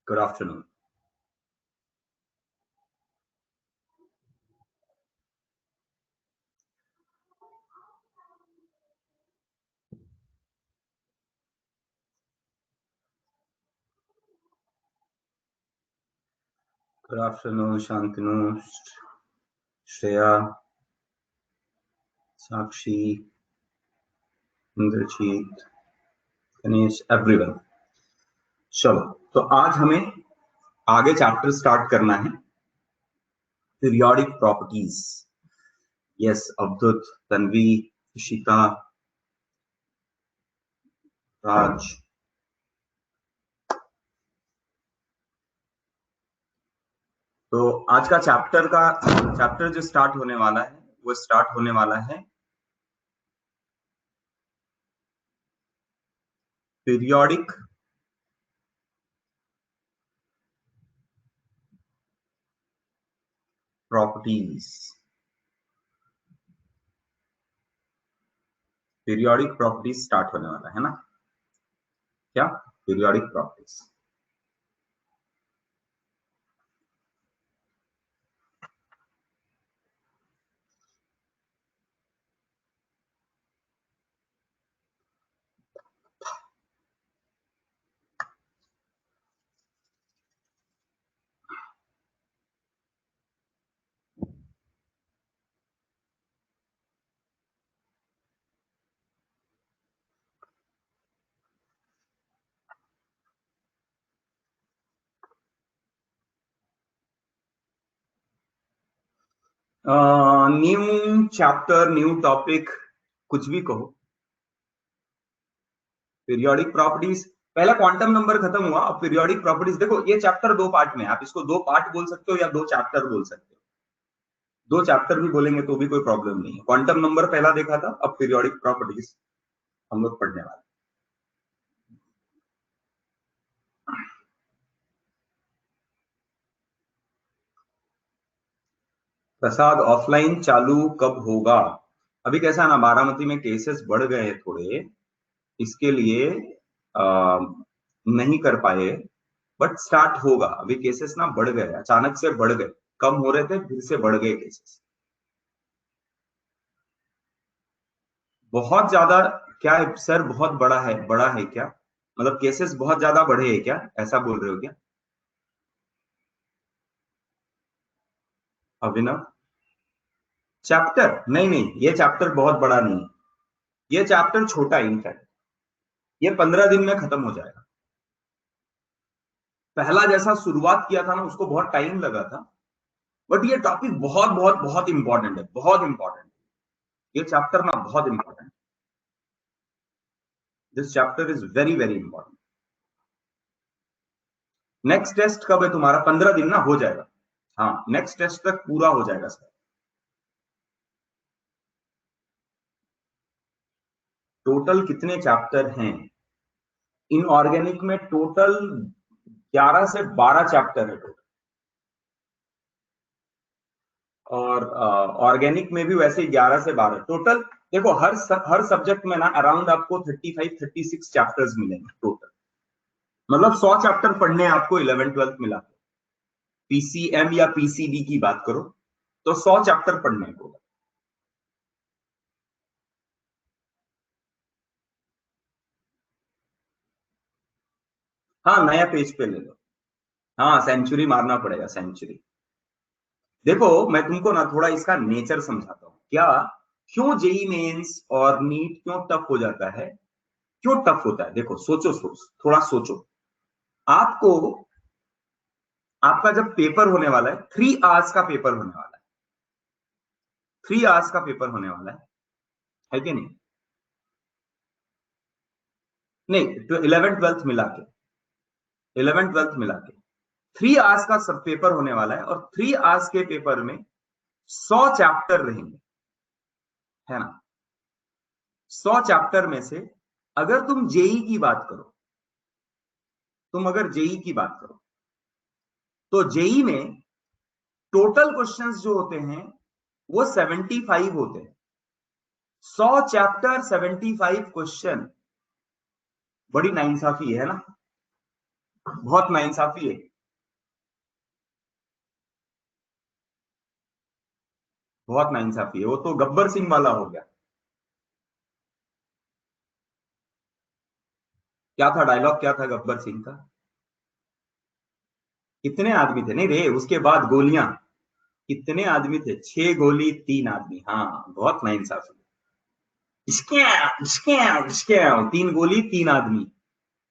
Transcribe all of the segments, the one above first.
Good afternoon. Good afternoon, Shantanu, Shreya, Sakshi, Indrajit, Ganesh, everyone. चलो, तो आज हमें आगे चैप्टर स्टार्ट करना है periodic properties. Yes, Avdhut, Tanvi, Ishita, Raj. तो आज का चैप्टर जो स्टार्ट होने वाला है वो स्टार्ट होने वाला है periodic properties. Periodic properties start होने वाला है ना. क्या periodic properties. New chapter, new topic, कुछ भी कहो. पीरियोडिक प्रॉपर्टीज, पहला क्वांटम नंबर खत्म हुआ, अब पीरियोडिक प्रॉपर्टीज. देखो ये चैप्टर दो पार्ट में, आप इसको दो पार्ट बोल सकते हो या दो चैप्टर बोल सकते हो. दो चैप्टर भी बोलेंगे तो भी कोई प्रॉब्लम नहीं है. क्वांटम नंबर पहला देखा था, अब पीरियोडिक प्रॉपर्टीज हम लोग पढ़ने वाले. प्रसाद, ऑफलाइन चालू कब होगा? अभी कैसा है ना, बारामती में केसेस बढ़ गए हैं थोड़े, इसके लिए नहीं कर पाए, बट स्टार्ट होगा. अभी केसेस ना बढ़ गए, अचानक से बढ़ गए. कम हो रहे थे, फिर से बढ़ गए केसेस बहुत ज्यादा. क्या है सर, बहुत बड़ा है क्या? मतलब केसेस बहुत ज्यादा बढ़े हैं क्या, ऐसा बोल रहे हो क्या अभिनव? चैप्टर नहीं नहीं, ये चैप्टर बहुत बड़ा नहीं है, ये चैप्टर छोटा है. इनफैक्ट ये 15 दिन में खत्म हो जाएगा. पहला जैसा शुरुआत किया था ना, उसको बहुत टाइम लगा था, बट ये टॉपिक बहुत बहुत बहुत इंपॉर्टेंट है, बहुत इंपॉर्टेंट. ये चैप्टर ना बहुत important. This chapter is very very important. Next test कब है तुम्हारा? 15 दिन ना, हो जाएगा. हाँ, नेक्स्ट टेस्ट तक पूरा हो जाएगा सर. टोटल कितने चैप्टर हैं इनऑर्गेनिक में? टोटल 11 से 12 चैप्टर है टोटल. और ऑर्गेनिक में भी वैसे 11 से 12 टोटल. देखो हर सब्जेक्ट में ना अराउंड आपको 35-36 चैप्टर्स मिलेंगे टोटल. मतलब 100 चैप्टर पढ़ने आपको 11th-12th मिला. पीसीएम या पीसीडी की बात करो तो 100 चैप्टर पढ़ने को. हाँ, नया पेज पे ले लो. हाँ, सेंचुरी मारना पड़ेगा, सेंचुरी. देखो मैं तुमको ना थोड़ा इसका नेचर समझाता हूँ. क्या, क्यों जेई मेंस और नीट क्यों टफ हो जाता है, क्यों टफ होता है? देखो सोचो, थोड़ा सोचो. आपको, आपका जब पेपर होने वाला है, 3 आवर्स का पेपर होने वाला है, 3 आवर्स का पेपर होने वाला है कि नहीं? नहीं, तो 11th-12th मिला के, 11th-12th मिला के 3 आवर्स का सब पेपर होने वाला है. और 3 आवर्स के पेपर में 100 चैप्टर रहेंगे, है ना. 100 चैप्टर में से अगर तुम जेई की बात करो, तुम अगर जेई की बात करो तो जेई में टोटल क्वेश्चंस जो होते हैं वो 75 होते हैं. 100 चैप्टर, 75 क्वेश्चन, बड़ी नाइंसाफी है ना. बहुत नाइंसाफी है, बहुत नाइंसाफी है। वो तो गब्बर सिंह वाला हो गया। क्या था डायलॉग, क्या था गब्बर सिंह का? कितने आदमी थे, नहीं रे, उसके बाद गोलियां, कितने आदमी थे? 6 गोली 3 आदमी। हाँ, बहुत नाइंसाफी। इसके इसके इसके 3 गोली 3 आदमी।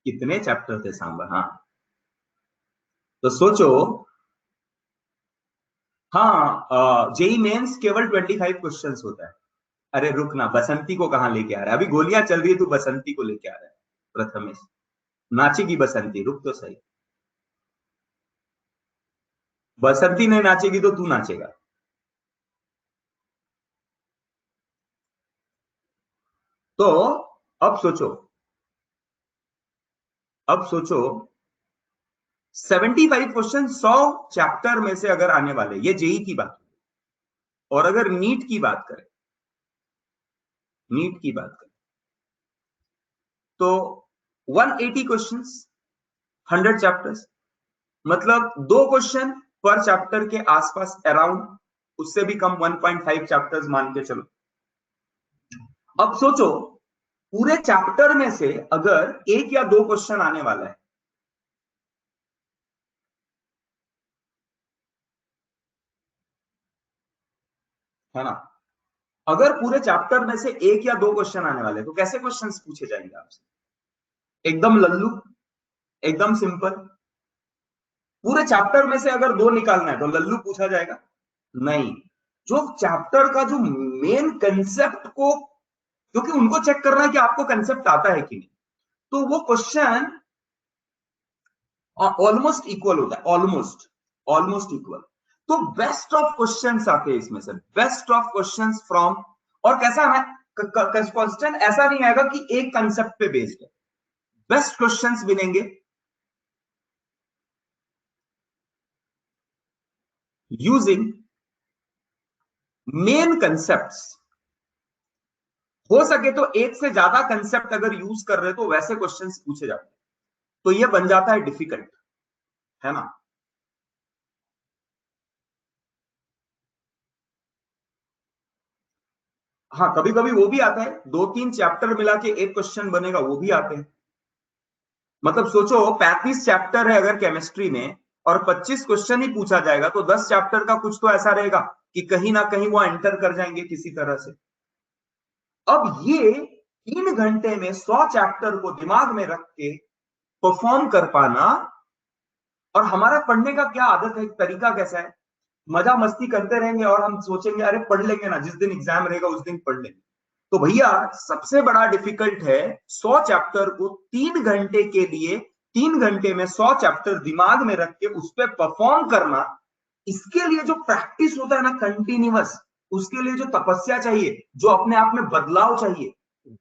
कितने चैप्टर थे सांबर, हाँ। तो सोचो। हाँ, जेई मेंस केवल 25 क्वेश्चंस होता है। अरे रुक ना, बसंती को कहाँ लेके आ रहा है? अभी गोलियां चल रही है, तू बसंती को लेके आ रहा है। प्रथमेश, नाचेगी बसंती, रुक तो सही। बसंती नहीं नाचेगी तो तू नाचेगा। तो अब सोचो, अब सोचो, 75 क्वेश्चन 100 चैप्टर में से अगर आने वाले, ये जेई की बात। और अगर नीट की बात करें, नीट की बात करें तो 180 क्वेश्चंस, 100 चैप्टर्स, मतलब 2 क्वेश्चन पर चैप्टर के आसपास, अराउंड, उससे भी कम 1.5 चैप्टर्स मान के चलो। अब सोचो, पूरे चैप्टर में से अगर 1 या 2 क्वेश्चन आने वाला है ना? अगर पूरे चैप्टर में से 1 या 2 क्वेश्चन आने वाले, तो कैसे क्वेश्चंस पूछे जाएंगे आपसे? एकदम लल्लू, एकदम सिंपल। पूरे चैप्टर में से अगर 2 निकालना है तो लल्लू पूछा जाएगा? नहीं। जो चैप्टर का जो मेन कंसेप्ट को, क्योंकि उनको चेक करना है कि आपको कंसेप्ट आता है कि नहीं, तो वो क्वेश्चन ऑलमोस्ट इक्वल होता है, ऑलमोस्ट, ऑलमोस्ट इक्वल। तो बेस्ट ऑफ क्वेश्चंस आते हैं इसमें से, बेस्ट ऑफ क्वेश्चंस फ्रॉम। और कैसा है, क्वेश्चन ऐसा नहीं आएगा कि एक कंसेप्ट पे बेस्ड है। बेस्ट क्वेश्चंस बनेंगे यूजिंग मेन कंसेप्ट्स। हो सके तो एक से ज्यादा कंसेप्ट अगर यूज कर रहे तो वैसे क्वेश्चंस पूछे जाते हैं, तो ये बन जाता है डिफिकल्ट, है ना? हाँ, कभी कभी वो भी आता है, 2-3 चैप्टर मिला के एक क्वेश्चन बनेगा, वो भी आते हैं। मतलब सोचो, 35 चैप्टर है अगर केमिस्ट्री में, और 25 क्वेश्चन ही पूछा जाएगा, तो 10 चैप्टर का कुछ तो ऐसा रहेगा कि कहीं ना कहीं वो एंटर कर जाएंगे किसी तरह से। अब ये 3 घंटे में 100 चैप्टर को दिमाग में रख के परफॉर्म कर पाना। और हमारा पढ़ने का क्या आदत है, तरीका कैसा है? मजा मस्ती करते रहेंगे और हम सोचेंगे अरे पढ़ लेंगे ना, जिस दिन एग्जाम रहेगा उस दिन पढ़ लेंगे। तो भैया, सबसे बड़ा डिफिकल्ट है 100 चैप्टर को 3 घंटे के लिए, 3 घंटे में 100 चैप्टर दिमाग में रख के उस पर परफॉर्म करना। इसके लिए जो प्रैक्टिस होता है ना, कंटिन्यूअस, उसके लिए जो तपस्या चाहिए, जो अपने आप में बदलाव चाहिए,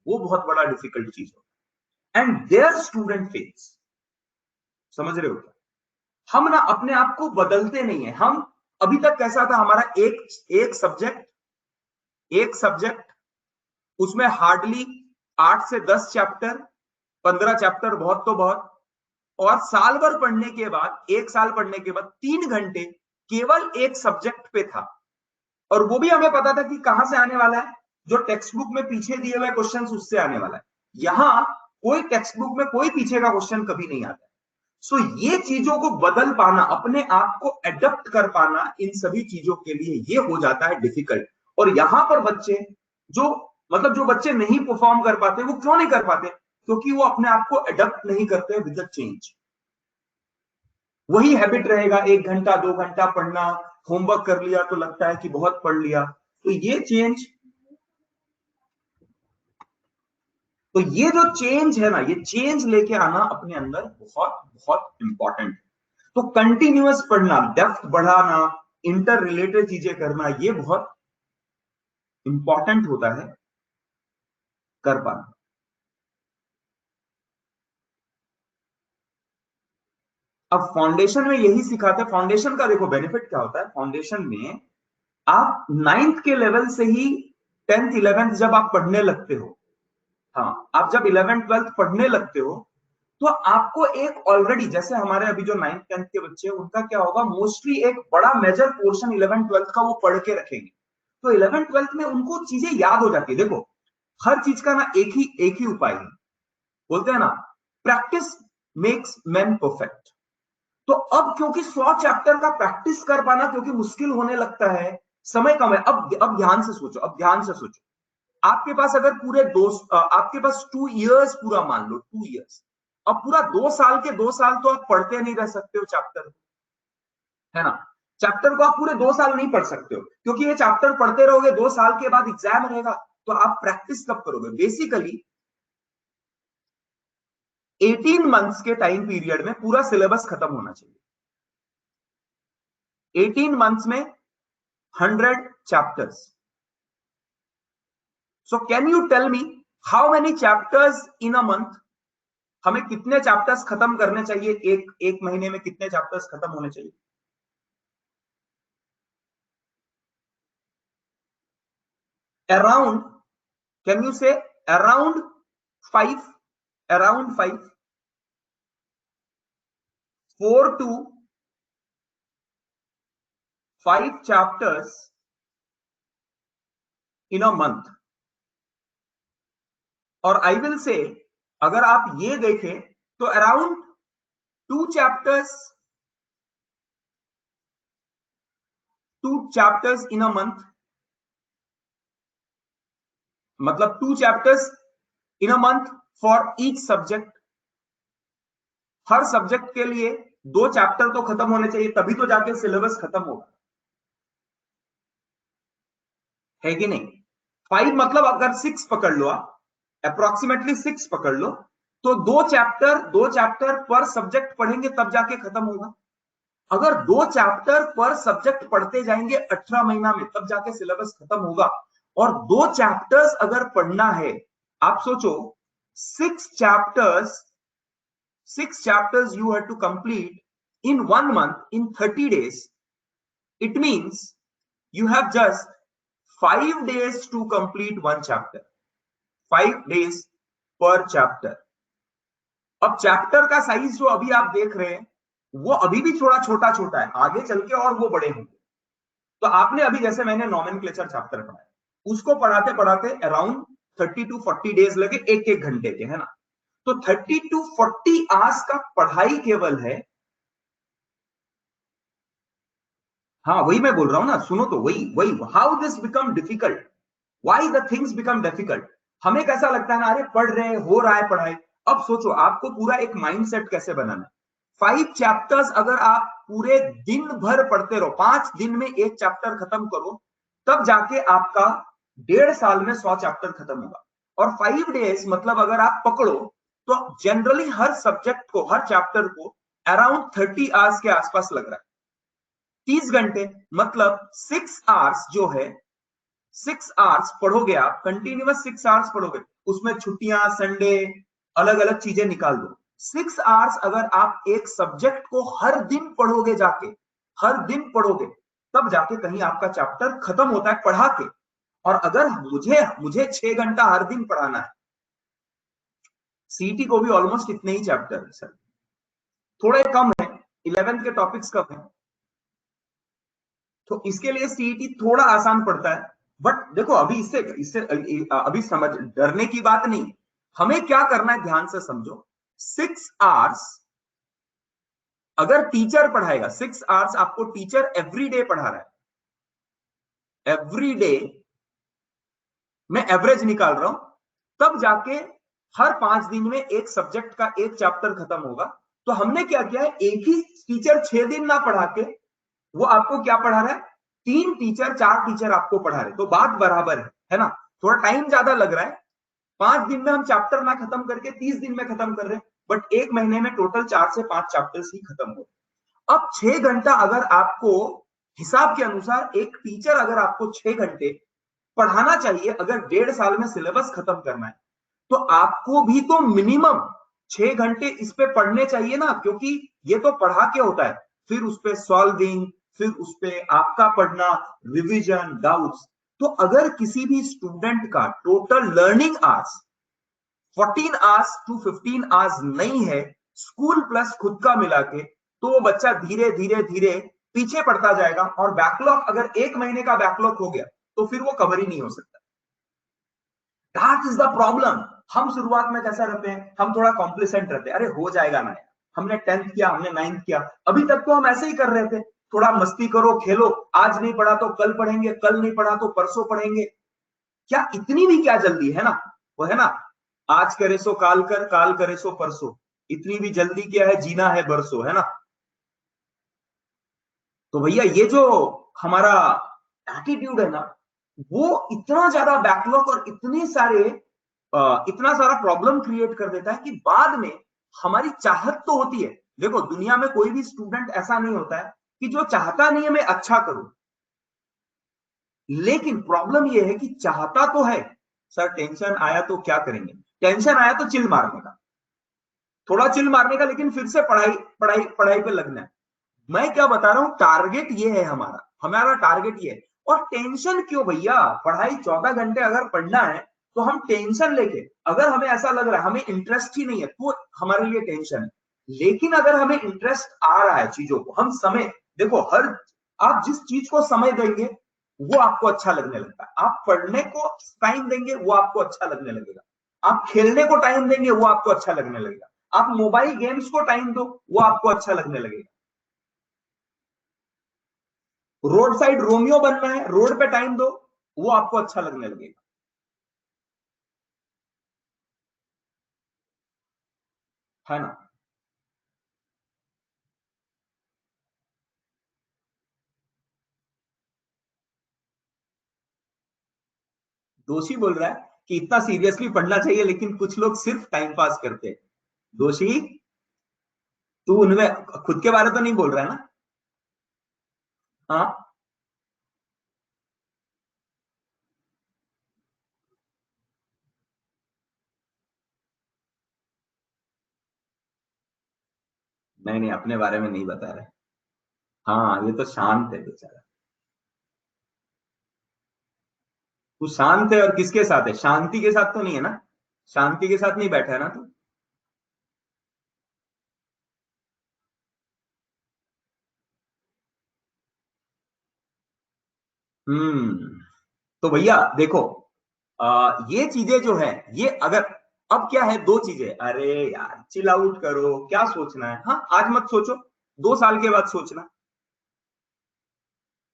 वो बहुत बड़ा डिफिकल्ट चीज हो। And there student fails. समझ रहे हो क्या? हम ना अपने आप को बदलते नहीं है। हम अभी तक कैसा था हमारा, एक एक सब्जेक्ट, एक सब्जेक्ट, उसमें हार्डली 8 से 10 चैप्टर, 15 चैप्टर बहुत तो बहुत। और साल भर पढ़ने के बाद, 1 साल पढ़ने के बाद 3 घंटे केवल एक सब्जेक्ट पे था। और वो भी हमें पता था कि कहां से आने वाला है, जो टेक्स्ट बुक में पीछे दिए हुए क्वेश्चन उससे आने वाला है। यहां कोई टेक्स्ट बुक में कोई पीछे का क्वेश्चन कभी नहीं आता। सो ये चीजों को बदल पाना, अपने आप को एडप्ट कर पाना, इन सभी चीजों के लिए ये हो जाता है डिफिकल्ट। और यहां पर बच्चे, जो मतलब जो बच्चे नहीं परफॉर्म कर पाते, वो क्यों नहीं कर पाते? क्योंकि वो अपने आप को एडप्ट नहीं करते विद द चेंज। वही हैबिट रहेगा, 1 घंटा 2 घंटा पढ़ना, होमवर्क कर लिया तो लगता है कि बहुत पढ़ लिया। तो ये चेंज, तो ये जो चेंज है ना, ये चेंज लेके आना अपने अंदर बहुत बहुत इंपॉर्टेंट है। तो कंटिन्यूअस पढ़ना, डेप्थ बढ़ाना, इंटर रिलेटेड चीजें करना, ये बहुत इंपॉर्टेंट होता है कर पाना। अब फाउंडेशन में यही सिखाते हैं। फाउंडेशन का देखो बेनिफिट क्या होता है, फाउंडेशन में आप 9th के लेवल से ही 10th 11th जब आप पढ़ने लगते हो, हाँ, आप जब 11th 12th पढ़ने लगते हो, तो आपको एक ऑलरेडी, जैसे हमारे अभी जो 9th 10th के बच्चे हैं उनका क्या होगा, मोस्टली एक बड़ा मेजर पोर्शन 11th 12th का वो पढ़ के रखेंगे, तो 11th 12th में उनको चीजें याद हो जाती है। देखो हर चीज का ना एक ही उपाय है, बोलते हैं ना प्रैक्टिस मेक्स मैन परफेक्ट। तो अब क्योंकि 100 चैप्टर का प्रैक्टिस कर पाना क्योंकि मुश्किल होने लगता है, समय कम है। अब ध्यान से सोचो, अब ध्यान से सोचो, आपके पास अगर पूरे आपके पास 2 इयर्स पूरा मान लो, 2 इयर्स, अब पूरा 2 साल के 2 साल तो आप पढ़ते नहीं रह सकते हो चैप्टर, है ना। चैप्टर को आप पूरे 2 साल नहीं पढ़ सकते हो, क्योंकि ये चैप्टर पढ़ते रहोगे 2 साल के बाद एग्जाम रहेगा, तो आप प्रैक्टिस कब करोगे। बेसिकली 18 मंथ्स के टाइम पीरियड में पूरा सिलेबस खत्म होना चाहिए। 18 मंथ्स में 100 chapters. So can you tell me how many chapters in a month? हमें कितने चैप्टर्स खत्म करने चाहिए, एक महीने में कितने चैप्टर्स खत्म होने चाहिए। अराउंड, कैन यू से around 5, around 5, 4 to 5 chapters in a month। और आई विल से अगर आप ये देखें तो around 2 chapters in a month, मतलब 2 chapters in a month for each subject। Her subject के लिए 2 चैप्टर तो खत्म होने चाहिए, तभी तो जाके सिलेबस खत्म होगा, है कि नहीं। 5 मतलब अगर 6 पकड़ लो आप, अप्रोक्सीमेटली 6 पकड़ लो, तो 2 चैप्टर पर सब्जेक्ट पढ़ेंगे तब जाके खत्म होगा। अगर 2 चैप्टर पर सब्जेक्ट पढ़ते जाएंगे 18 महीना में, तब जाके सिलेबस खत्म होगा। और 2 चैप्टर्स अगर पढ़ना है, आप सोचो 6 chapters, 6 chapters you have to complete in 1 month, in 30 days. It means you have just 5 days to complete 1 chapter, 5 days per chapter। अब चैप्टर का साइज जो अभी आप देख रहे हैं वो अभी भी थोड़ा छोटा छोटा है, आगे चल के और वो बड़े होंगे। तो आपने अभी, जैसे मैंने नॉमेनक्लेचर चैप्टर पढ़ा है, उसको पढ़ाते पढ़ाते अराउंड 30 to 40 डेज लगे, एक घंटे के, है ना। तो 30 to 40 आवर्स का पढ़ाई केवल है। हाँ वही मैं बोल रहा हूं ना, सुनो तो, वही वही how this become difficult, why the things become difficult. हमें कैसा लगता है ना, अरे पढ़ रहे हैं, हो रहा है पढ़ाई। अब सोचो आपको पूरा एक माइंडसेट कैसे बनाना है। 5 चैप्टर्स अगर आप पूरे दिन भर पढ़ते रहो, 5 दिन में एक चैप्टर खत्म करो, तब जाके आपका 1.5 साल में 100 चैप्टर खत्म होगा। और 5 डेज मतलब अगर आप पकड़ो तो जनरली हर सब्जेक्ट को, हर चैप्टर को अराउंड 30 आवर्स के आसपास लग रहा है, 30 घंटे। मतलब 6 आवर्स जो है, 6 आवर्स पढ़ोगे आप, कंटिन्यूअस 6 आवर्स पढ़ोगे, उसमें छुट्टियां, संडे, अलग अलग चीजें निकाल दो। 6 आवर्स अगर आप एक सब्जेक्ट को हर दिन पढ़ोगे, जाके हर दिन पढ़ोगे, तब जाके कहीं आपका चैप्टर खत्म होता है पढ़ा के। और अगर मुझे 6 घंटा हर दिन पढ़ाना है, सीटी को भी ऑलमोस्ट इतने ही चैप्टर है सर, थोड़े कम है, 11th के टॉपिक्स कम है, तो इसके लिए सीईटी थोड़ा आसान पड़ता है। बट देखो अभी इससे इससे अभी समझ, डरने की बात नहीं, हमें क्या करना है ध्यान से समझो। 6 आवर्स अगर टीचर पढ़ाएगा, 6 आवर्स आपको टीचर एवरी डे पढ़ा रहा है, एवरी डे मैं एवरेज निकाल रहा हूं, तब जाके हर 5 दिन में एक सब्जेक्ट का एक चैप्टर खत्म होगा। तो हमने क्या किया है, एक ही टीचर 6 दिन ना पढ़ा के वो आपको क्या पढ़ा रहा है, 3 टीचर 4 टीचर आपको पढ़ा रहे, तो बात बराबर है ना। थोड़ा टाइम ज्यादा लग रहा है, 5 दिन में हम चैप्टर ना खत्म करके 30 दिन में खत्म कर रहे हैं, बट एक महीने में टोटल 4 से 5 चैप्टर्स ही खत्म हो। अब 6 घंटा अगर आपको, हिसाब के अनुसार एक टीचर अगर आपको 6 घंटे पढ़ाना चाहिए, अगर 1.5 साल में सिलेबस खत्म करना है, तो आपको भी तो मिनिमम 6 घंटे इस पे पढ़ने चाहिए ना, क्योंकि ये तो पढ़ा के होता है, फिर उस पे सॉल्विंग, फिर उस पे आपका पढ़ना, रिवीजन, डाउट्स। तो अगर किसी भी स्टूडेंट का total learning hours 14 hours to 15 hours नहीं है स्कूल प्लस खुद का मिला के, तो वो बच्चा धीरे धीरे धीरे पीछे पड़ता जाएगा, और बैकलॉग अगर 1 महीने का बैकलॉग हो गया तो फिर वो कवर ही नहीं हो सकता। That is the problem. हम शुरुआत में कैसा रहते हैं, हम थोड़ा कॉम्प्लिसेंट रहते हैं, अरे हो जाएगा ना यार, हमने 10th किया, हमने 9th किया, अभी तक तो हम ऐसे ही कर रहे थे, थोड़ा मस्ती करो, खेलो, आज नहीं पढ़ा तो कल पढ़ेंगे, कल नहीं पढ़ा तो परसों पढ़ेंगे, क्या इतनी भी क्या जल्दी है ना, वो है ना, आज करे सो काल कर, काल करे सो परसों, इतनी भी जल्दी क्या है, जीना है बरसों, है ना। तो भैया ये जो हमारा एटीट्यूड है ना, वो इतना ज्यादा बैकलॉग और इतना सारा प्रॉब्लम क्रिएट कर देता है कि बाद में हमारी चाहत तो होती है, देखो दुनिया में कोई भी स्टूडेंट ऐसा नहीं होता है कि जो चाहता नहीं है मैं अच्छा करूं, लेकिन प्रॉब्लम ये है कि चाहता तो है, सर टेंशन आया तो क्या करेंगे, टेंशन आया तो चिल मारने का, थोड़ा चिल मारने का, लेकिन फिर से पढ़ाई पढ़ाई पढ़ाई पे लगना है। मैं क्या बता रहा हूं, टारगेट ये है हमारा, हमारा टारगेट ये है। और टेंशन क्यों भैया, पढ़ाई 14 घंटे अगर पढ़ना है तो हम टेंशन लेके, अगर हमें ऐसा लग रहा है हमें इंटरेस्ट ही नहीं है तो हमारे लिए टेंशन है, लेकिन अगर हमें इंटरेस्ट आ रहा है चीजों को, हम समय, देखो हर, आप जिस चीज को समय देंगे वो आपको अच्छा लगने लगता है, आप पढ़ने को टाइम देंगे वो आपको अच्छा लगने लगेगा, आप खेलने को टाइम देंगे वो आपको अच्छा लगने लगेगा, आप मोबाइल गेम्स को टाइम दो वो आपको अच्छा लगने लगेगा, रोड साइड रोमियो बनना है, रोड पे टाइम दो, वो आपको अच्छा लगने लगेगा, है ना। दोषी बोल रहा है कि इतना सीरियसली पढ़ना चाहिए लेकिन कुछ लोग सिर्फ टाइम पास करते हैं। दोषी, तू उनमें खुद के बारे तो नहीं बोल रहा है ना। हाँ, नहीं नहीं, अपने बारे में नहीं बता रहे। हाँ, ये तो शांत है बेचारा। तू शांत है और किसके साथ है, शांति के साथ तो नहीं है ना, शांति के साथ नहीं बैठा है ना तू। हम्म। तो भैया देखो, ये चीजें जो है, ये अगर, अब क्या है, दो चीजें, अरे यार चिल आउट करो, क्या सोचना है, हाँ आज मत सोचो, 2 साल के बाद सोचना।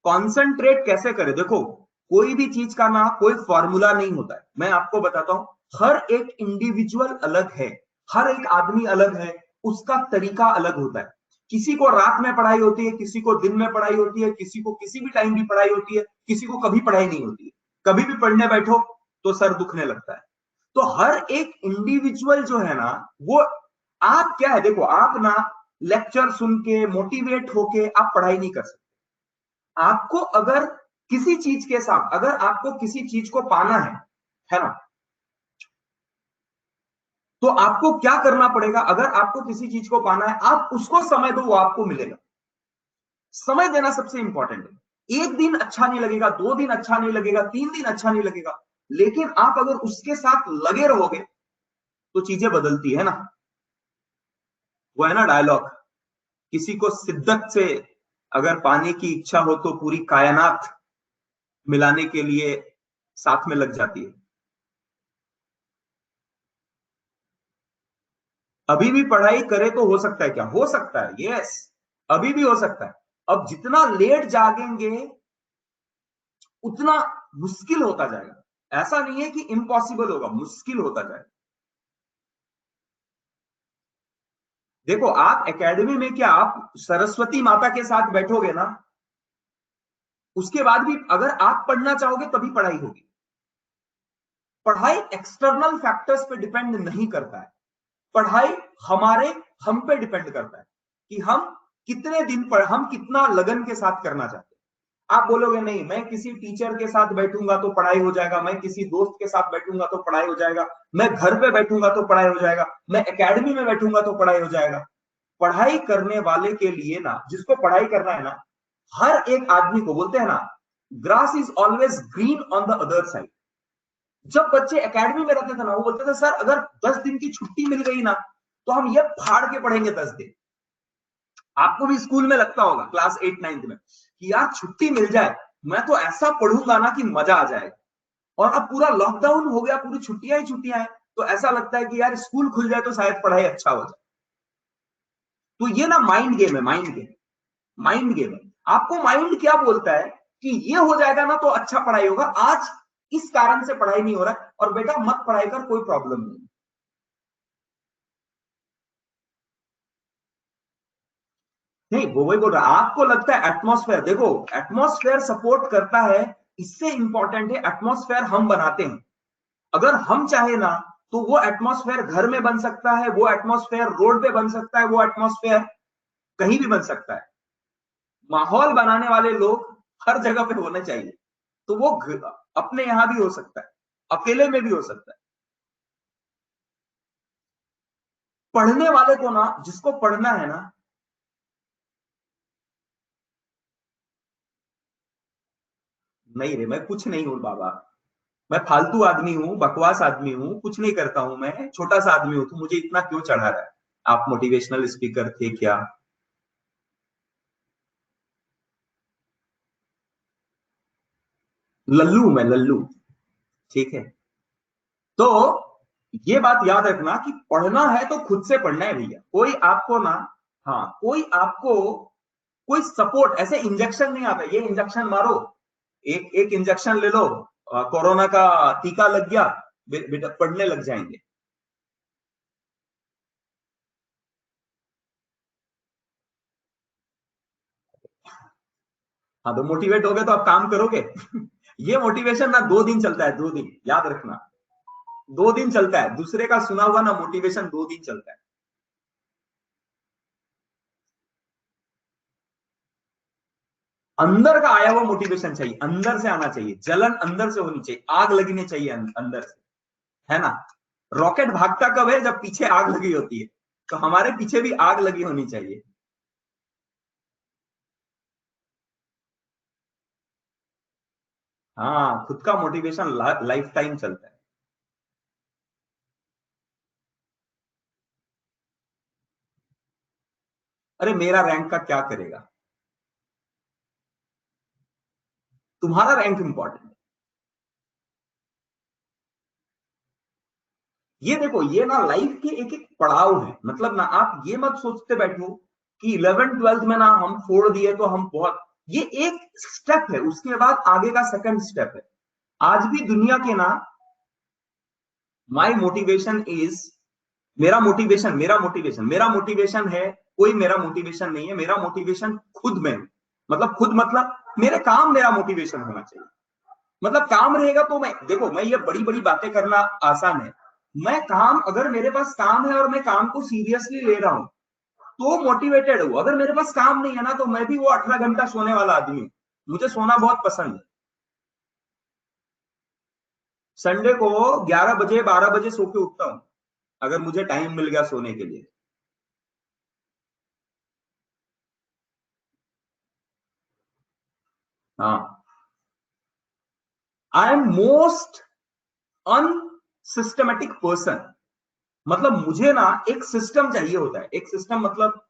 कॉन्सेंट्रेट कैसे करें, देखो कोई भी चीज का ना कोई फॉर्मूला नहीं होता है, मैं आपको बताता हूं, हर एक इंडिविजुअल अलग है, हर एक आदमी अलग है, उसका तरीका अलग होता है, किसी को रात में पढ़ाई होती है, किसी को दिन में पढ़ाई होती है, किसी को किसी भी टाइम भी पढ़ाई होती है, किसी को कभी पढ़ाई नहीं होती है, कभी भी पढ़ने बैठो तो सर दुखने लगता है। तो हर एक इंडिविजुअल जो है ना, वो, आप क्या है, देखो आप ना लेक्चर सुन के मोटिवेट होके आप पढ़ाई नहीं कर सकते, आपको अगर किसी चीज के साथ, अगर आपको किसी चीज को पाना है ना, तो आपको क्या करना पड़ेगा, अगर आपको किसी चीज को पाना है, आप उसको समय दो, वो आपको मिलेगा। समय देना सबसे इंपॉर्टेंट है, एक दिन अच्छा नहीं लगेगा, 2 दिन अच्छा नहीं लगेगा, 3 दिन अच्छा नहीं लगेगा, लेकिन आप अगर उसके साथ लगे रहोगे तो चीजें बदलती है ना। वो है ना डायलॉग, किसी को शिद्दत से अगर पाने की इच्छा हो तो पूरी कायनात मिलाने के लिए साथ में लग जाती है। अभी भी पढ़ाई करे तो हो सकता है, क्या हो सकता है, यस, अभी भी हो सकता है। अब जितना लेट जागेंगे उतना मुश्किल होता जाएगा, ऐसा नहीं है कि इम्पॉसिबल होगा, मुश्किल होता जाएगा। देखो आप एकेडमी में क्या, आप सरस्वती माता के साथ बैठोगे ना, उसके बाद भी अगर आप पढ़ना चाहोगे तभी पढ़ाई होगी। पढ़ाई एक्सटर्नल फैक्टर्स पे डिपेंड नहीं करता है, पढ़ाई हमारे, हम पे डिपेंड करता है कि हम कितने दिन पढ़, हम कितना लगन के साथ करना चाहते हैं। आप बोलोगे नहीं मैं किसी टीचर के साथ बैठूंगा तो पढ़ाई हो जाएगा, मैं किसी दोस्त के साथ बैठूंगा तो पढ़ाई हो जाएगा, मैं घर पे बैठूंगा तो पढ़ाई हो जाएगा, मैं एकेडमी में बैठूंगा तो पढ़ाई हो जाएगा। पढ़ाई करने वाले के लिए ना, जिसको पढ़ाई करना है ना, हर एक आदमी को बोलते हैं ना, grass is always green on the other side, जब बच्चे एकेडमी में रहते थे ना, वो बोलते थे सर अगर 10 दिन की छुट्टी मिल गई ना तो हम ये फाड़ के पढ़ेंगे 10 दिन। आपको भी स्कूल में लगता होगा क्लास 8 9 में कि यार छुट्टी मिल जाए, मैं तो ऐसा पढ़ूंगा ना कि मजा आ जाएगा। और अब पूरा लॉकडाउन हो गया, पूरी छुट्टियां ही छुट्टियां हैं, तो ऐसा लगता है कि यार स्कूल खुल जाए तो शायद पढ़ाई अच्छा हो जाए। तो ये ना माइंड गेम है, माइंड गेम, माइंड गेम है। आपको माइंड क्या बोलता है कि ये हो जाएगा ना तो अच्छा पढ़ाई होगा, आज इस कारण से पढ़ाई नहीं हो रहा है और बेटा मत पढ़ाई कर, कोई प्रॉब्लम नहीं। नहीं, वो वही बोल रहा है, आपको लगता है एटमॉस्फेयर, देखो एटमॉस्फेयर सपोर्ट करता है, इससे इंपॉर्टेंट है एटमॉस्फेयर हम बनाते हैं। अगर हम चाहे ना तो वो एटमॉस्फेयर घर में बन सकता है, वो एटमॉस्फेयर रोड पे बन सकता है, वो एटमॉस्फेयर कहीं भी बन सकता है। माहौल बनाने वाले लोग हर जगह पे होने चाहिए। तो वो अपने यहां भी हो सकता है, अकेले में भी हो सकता है। पढ़ने वाले को ना, जिसको पढ़ना है ना, नहीं रे मैं कुछ नहीं हूं बाबा, मैं फालतू आदमी हूँ, बकवास आदमी हूँ, कुछ नहीं करता हूं, मैं छोटा सा आदमी हूं, तो मुझे इतना क्यों चढ़ा रहा है? आप मोटिवेशनल स्पीकर थे क्या? लल्लू, मैं लल्लू, ठीक है। तो ये बात याद रखना कि पढ़ना है तो खुद से पढ़ना है भैया, कोई आपको ना, हाँ कोई आपको, कोई सपोर्ट, ऐसे इंजेक्शन नहीं आता, ये इंजेक्शन मारो, एक एक इंजेक्शन ले लो, कोरोना का टीका लग गया, बेटा पढ़ने लग जाएंगे। हाँ तो मोटिवेट हो गए तो आप काम करोगे। ये मोटिवेशन ना 2 दिन चलता है, 2 दिन याद रखना, 2 दिन चलता है, दूसरे का सुना हुआ ना मोटिवेशन 2 दिन चलता है। अंदर का आया हुआ मोटिवेशन चाहिए, अंदर से आना चाहिए, जलन अंदर से होनी चाहिए, आग लगनी चाहिए अंदर से, है ना? रॉकेट भागता कब है? जब पीछे आग लगी होती है। तो हमारे पीछे भी आग लगी होनी चाहिए। हाँ, खुद का मोटिवेशन लाइफ टाइम चलता है। अरे मेरा रैंक का क्या करेगा? तुम्हारा रैंक इंपॉर्टेंट है। ये देखो, ये ना लाइफ के एक एक पड़ाव है, मतलब ना आप ये मत सोचते बैठो कि 11th 12th में ना हम फोड़ दिए तो हम बहुत, ये एक स्टेप है, उसके बाद आगे का सेकंड स्टेप है। आज भी दुनिया के ना, माई मोटिवेशन इज, मेरा मोटिवेशन है, कोई मेरा मोटिवेशन नहीं है, मेरा मोटिवेशन खुद में, मतलब खुद मतलब मेरे काम मेरा मोटिवेशन होना चाहिए। मतलब काम रहेगा तो मैं, देखो मैं ये बड़ी बड़ी बातें करना आसान है, मैं काम, अगर मेरे पास काम है और मैं काम को सीरियसली ले रहा हूं तो मोटिवेटेड हूं। अगर मेरे पास काम नहीं है ना तो मैं भी वो 18 घंटा सोने वाला आदमी हूं, मुझे सोना बहुत पसंद है। संडे को 11 बजे 12 बजे सो के उठता हूं, अगर मुझे टाइम मिल गया सोने के लिए। हाँ, I am most unsystematic person, मतलब मुझे ना एक सिस्टम चाहिए होता है, एक सिस्टम मतलब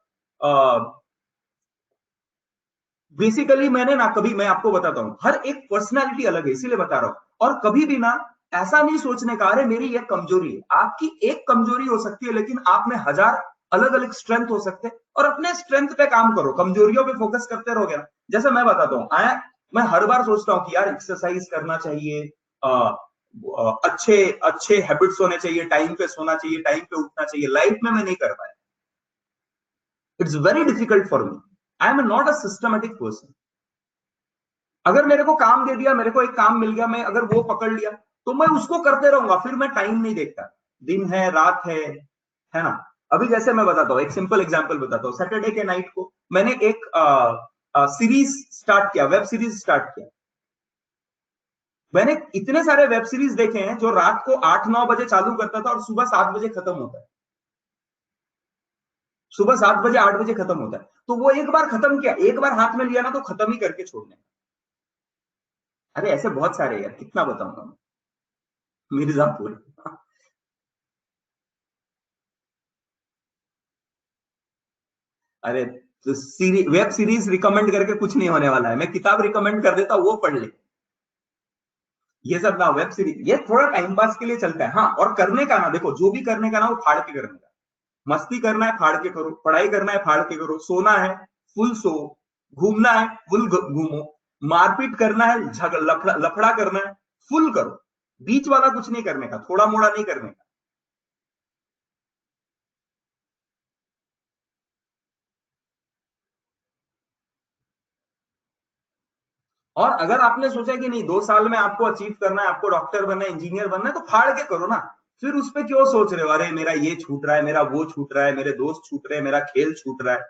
बेसिकली मैंने ना, कभी मैं आपको बताता हूं, हर एक पर्सनालिटी अलग है इसीलिए बता रहा हूं, और कभी भी ना ऐसा नहीं सोचने का अरे मेरी ये कमजोरी है, आपकी एक कमजोरी हो सकती है लेकिन आप में हजार अलग अलग स्ट्रेंथ हो सकते हैं, और अपने स्ट्रेंथ पे काम करो, कमजोरियों पे फोकस करते रहोगे ना। जैसे मैं बताता हूँ, आया, मैं हर बार सोचता हूँ कि यार एक्सरसाइज करना चाहिए, अच्छे अच्छे हैबिट्स होने चाहिए, टाइम पे सोना चाहिए, टाइम पे उठना चाहिए, लाइफ में मैं नहीं कर पाया। It's very difficult for me, I am not a systematic person. अगर मेरे को काम दे दिया, मेरे को एक काम मिल गया, मैं अगर वो पकड़ लिया तो मैं उसको करते रहूंगा, फिर मैं टाइम नहीं देखता, दिन है रात है ना? अभी जैसे मैं बताता हूँ, एक सिंपल एग्जांपल बताता हूँ, सैटरडे के नाइट को मैंने एक सीरीज स्टार्ट किया, वेब सीरीज स्टार्ट किया। मैंने इतने सारे वेब सीरीज देखे हैं जो रात को 8 9 बजे चालू करता था और सुबह 7 बजे खत्म होता है, सुबह 7 बजे 8 बजे खत्म होता है। तो वो एक बार खत्म किया, एक बार हाथ में लिया ना तो खत्म ही करके छोड़ने। अरे ऐसे बहुत सारे यार, कितना बताऊंगा मैं। मिर्जापुर। अरे तो वेब सीरीज रिकमेंड करके कुछ नहीं होने वाला है, मैं किताब रिकमेंड कर देता, वो पढ़ ले। ये सब ना, वेब सीरीज ये थोड़ा टाइम पास के लिए चलता है। हाँ, और करने का ना, देखो जो भी करने का ना वो फाड़ के करने का। मस्ती करना है फाड़ के करो, पढ़ाई करना है फाड़ के करो, सोना है फुल सो, घूमना है फुल घूमो, मारपीट करना है, झगड़ा लफड़ा लफड़ा करना है फुल करो, बीच वाला कुछ नहीं करने का, थोड़ा मोड़ा नहीं करने का। और अगर आपने सोचा कि नहीं 2 साल में आपको अचीव करना है, आपको डॉक्टर बनना है, इंजीनियर बनना है, तो फाड़ के करो ना। फिर उस पर क्यों सोच रहे हो, अरे मेरा ये छूट रहा है, मेरा वो छूट रहा है, मेरे दोस्त छूट रहे हैं, मेरा खेल छूट रहा है।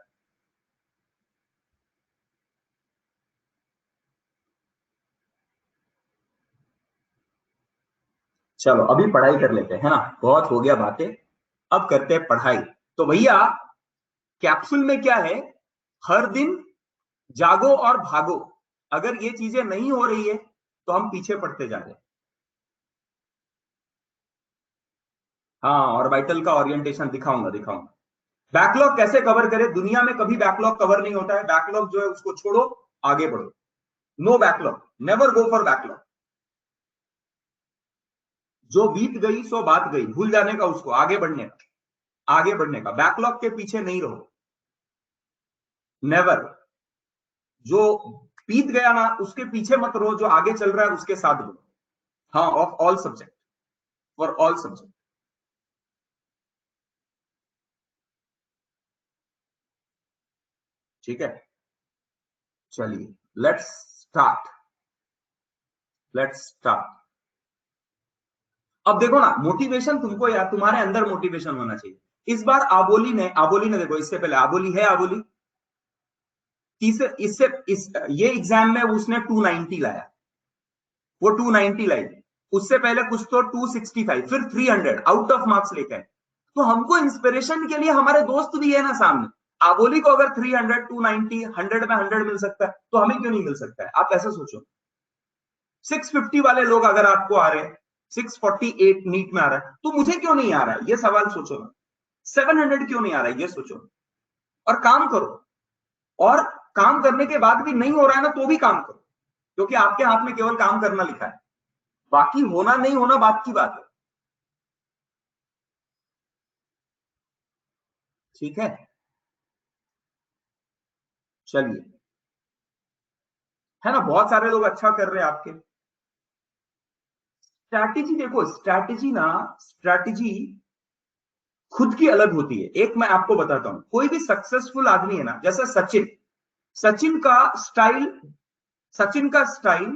चलो अभी पढ़ाई कर लेते हैं, है ना, बहुत हो गया बातें, अब करते हैं पढ़ाई। तो भैया कैप्सूल में क्या है, हर दिन जागो और भागो। अगर ये चीजें नहीं हो रही है तो हम पीछे पड़ते जा रहे हैं। हाँ, और वाइटल का ओरिएंटेशन दिखाऊंगा दिखाऊंगा। बैकलॉग कैसे कवर करें, दुनिया में कभी बैकलॉग कवर नहीं होता है। बैकलॉग जो है उसको छोड़ो, आगे बढ़ो। No backlog, never go for backlog. जो बीत गई सो बात गई, भूल जाने का उसको, आगे बढ़ने का, आगे बढ़ने का। बैकलॉग के पीछे नहीं रहो, नेवर। जो बीत गया ना उसके पीछे मत रहो, जो आगे चल रहा है उसके साथ बढ़ो। हाँ, of all subject, for all subject. ठीक है, चलिए लेट्स स्टार्ट, लेट्स स्टार्ट। अब देखो ना, मोटिवेशन तुमको या तुम्हारे अंदर मोटिवेशन होना चाहिए। इस बार आबोली ने देखो, इससे पहले आबोली है, आबोली तीसरे इससे इस ये एग्जाम में उसने 290 लाया, वो 290 लाई। उससे पहले कुछ तो 265, फिर 300 आउट ऑफ मार्क्स लेकर है। तो हमको इंस्पिरेशन के लिए हमारे दोस्त भी है ना सामने। आबोली को अगर 300, 290, 100 में 100 मिल सकता है, तो हमें क्यों नहीं मिल सकता है? आप ऐसा सोचो। 650 वाले लोग अगर आपको आ रहे हैं, 648 नीट में आ रहा है, तो मुझे क्यों नहीं आ रहा है? ये सवाल सोचो ना। 700 क्यों नहीं आ रहा है, ये सोचो। और काम करो। और काम करने के बाद भी नहीं हो रहा है ना, तो भी काम करो, क्योंकि आपके हाथ में केवल काम करना लिखा है। बाकी होना नहीं होना बात की बात है। ठीक है, चलिए। है ना, बहुत सारे लोग अच्छा कर रहे हैं आपके। स्ट्रैटेजी देखो, स्ट्रैटेजी खुद की अलग होती है। एक मैं आपको बताता हूं, कोई भी सक्सेसफुल आदमी है ना, जैसे सचिन, सचिन का स्टाइल सचिन का स्टाइल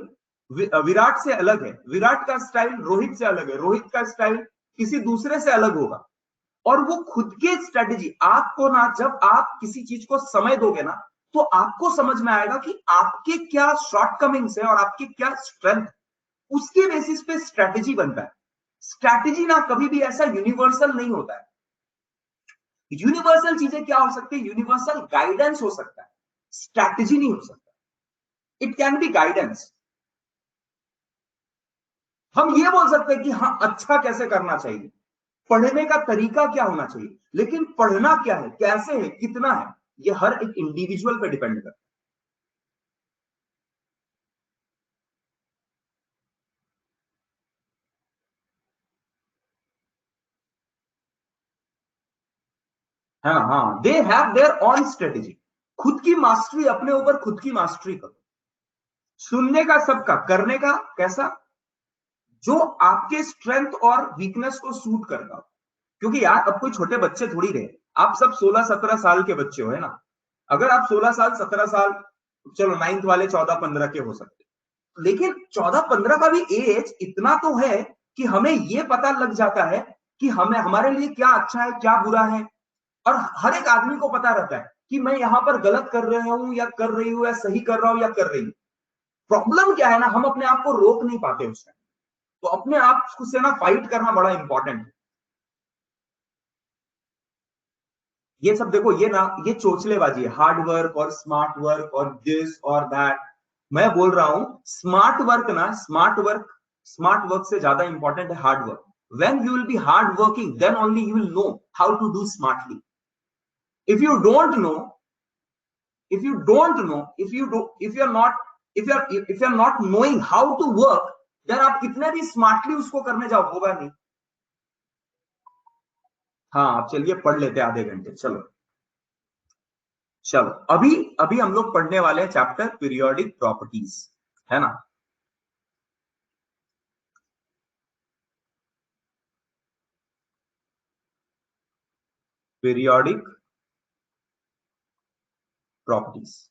विराट से अलग है, विराट का स्टाइल रोहित से अलग है, रोहित का स्टाइल किसी दूसरे से अलग होगा। और वो खुद के स्ट्रेटेजी आपको ना, जब आप किसी चीज को समय दोगे ना, तो आपको समझ में आएगा कि आपके क्या शॉर्टकमिंग्स है और आपके क्या स्ट्रेंथ, उसके बेसिस पे स्ट्रेटेजी बनता है। स्ट्रेटेजी ना कभी भी ऐसा यूनिवर्सल नहीं होता है। यूनिवर्सल चीजें क्या हो सकती है? यूनिवर्सल गाइडेंस हो सकता है, स्ट्रेटेजी नहीं हो सकता। It can be guidance. हम ये बोल सकते हैं कि हाँ, अच्छा कैसे करना चाहिए, पढ़ने का तरीका क्या होना चाहिए, लेकिन पढ़ना क्या है, कैसे है, कितना है, ये हर एक इंडिविजुअल पे डिपेंड करता है ना। हाँ, they have their on strategy. खुद की मास्टरी, अपने ऊपर खुद की मास्टरी करो। सुनने का सबका, करने का कैसा, जो आपके स्ट्रेंथ और वीकनेस को सूट करता हो। क्योंकि यार अब कोई छोटे बच्चे थोड़ी रहे, आप सब 16-17 साल के बच्चे हो, है ना। अगर आप 16 साल 17 साल, चलो नाइन्थ वाले 14-15 के हो सकते, लेकिन 14-15 का भी एज इतना तो है कि हमें ये पता लग जाता है कि हमें हमारे लिए क्या अच्छा है, क्या बुरा है। और हर एक आदमी को पता रहता है कि मैं यहां पर गलत कर रहा हूं या कर रही हूं, या सही कर रहा हूं या कर रही हूं। प्रॉब्लम क्या है ना, हम अपने आप को रोक नहीं पाते उसमें। तो अपने आप से ना फाइट करना बड़ा इंपॉर्टेंट है। ये सब देखो, ये ना, ये चोचलेबाजी है, हार्ड वर्क और स्मार्ट वर्क और दिस और दैट। मैं बोल रहा हूं स्मार्ट वर्क ना, स्मार्ट वर्क स्मार्ट वर्क से ज्यादा इंपॉर्टेंट है hard work. When you will be hard working, then only you will know how to do smartly. If you don't know, if you are not knowing how to work, then आप कितने भी smartly उसको करने जाओ होगा नहीं. हाँ, आप चलिए पढ़ लेते आधे घंटे. चलो अभी हम लोग पढ़ने वाले हैं चैप्टर पीरियोडिक प्रॉपर्टीज, है ना. Periodic properties.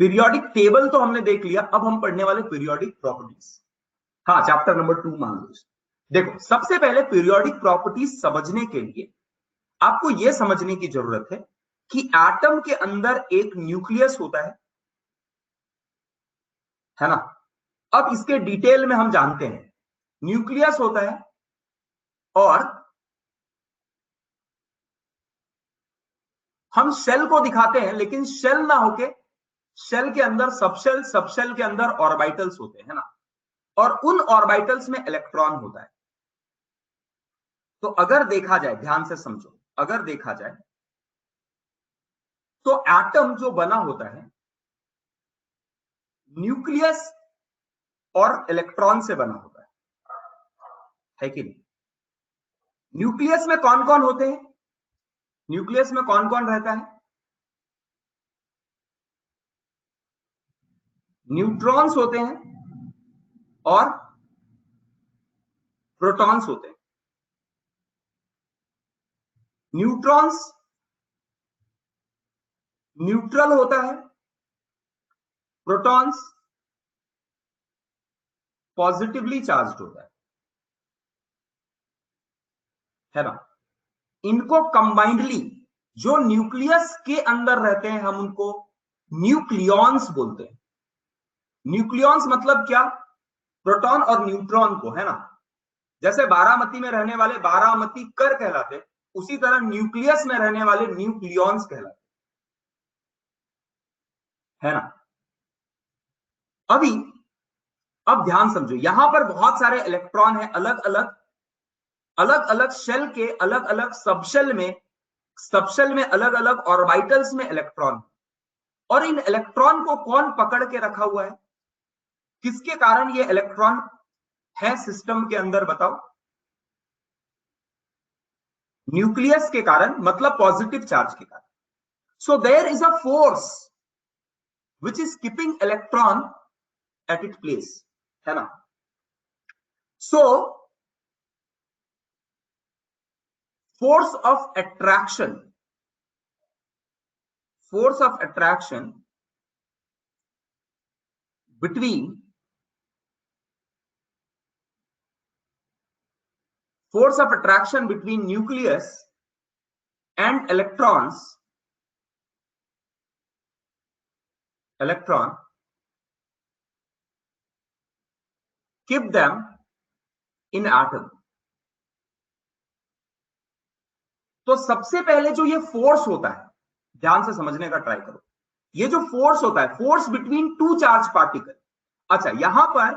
पीरियोडिक टेबल तो हमने देख लिया, अब हम पढ़ने वाले पीरियोडिक प्रॉपर्टीज. हाँ, चैप्टर नंबर 2 मान लो. देखो, सबसे पहले पीरियोडिक प्रॉपर्टीज समझने के लिए आपको यह समझने की जरूरत है कि एटम के अंदर एक न्यूक्लियस होता है ना. अब इसके डिटेल में हम जानते हैं. न्यूक्लियस होता है और हम शेल को दिखाते हैं, लेकिन शेल ना होके शेल के अंदर सबशेल, सबशेल के अंदर ऑर्बिटल्स होते हैं ना, और उन ऑर्बिटल्स में इलेक्ट्रॉन होता है. तो अगर देखा जाए, ध्यान से समझो, अगर देखा जाए तो एटम जो बना होता है न्यूक्लियस और इलेक्ट्रॉन से बना होता है कि नहीं. न्यूक्लियस में कौन कौन होते हैं? न्यूक्लियस में कौन कौन रहता है? न्यूट्रॉन्स होते हैं और प्रोटॉन्स होते हैं. न्यूट्रॉन्स न्यूट्रल होता है, प्रोटॉन्स पॉजिटिवली चार्ज्ड होता है ना. इनको कंबाइंडली जो न्यूक्लियस के अंदर रहते हैं हम उनको न्यूक्लियॉन्स बोलते हैं. न्यूक्लियॉन्स मतलब क्या? प्रोटॉन और न्यूट्रॉन को, है ना. जैसे बारामती में रहने वाले बारामती कर कहलाते, उसी तरह न्यूक्लियस में रहने वाले न्यूक्लियॉन्स कहलाते, है ना. अब ध्यान समझो, यहां पर बहुत सारे इलेक्ट्रॉन है, अलग अलग शेल के अलग अलग सबशेल में अलग अलग ऑर्बिटल्स में इलेक्ट्रॉन. और इन इलेक्ट्रॉन को कौन पकड़ के रखा हुआ है? किसके कारण ये इलेक्ट्रॉन है सिस्टम के अंदर, बताओ? न्यूक्लियस के कारण, मतलब पॉजिटिव चार्ज के कारण. So there is a force which is keeping electron at its place, है ना. So force of attraction between nucleus and electron keep them in atom. तो सबसे पहले जो ये फोर्स होता है, ध्यान से समझने का ट्राई करो. ये जो फोर्स होता है, force between two charge particle. अच्छा, यहां पर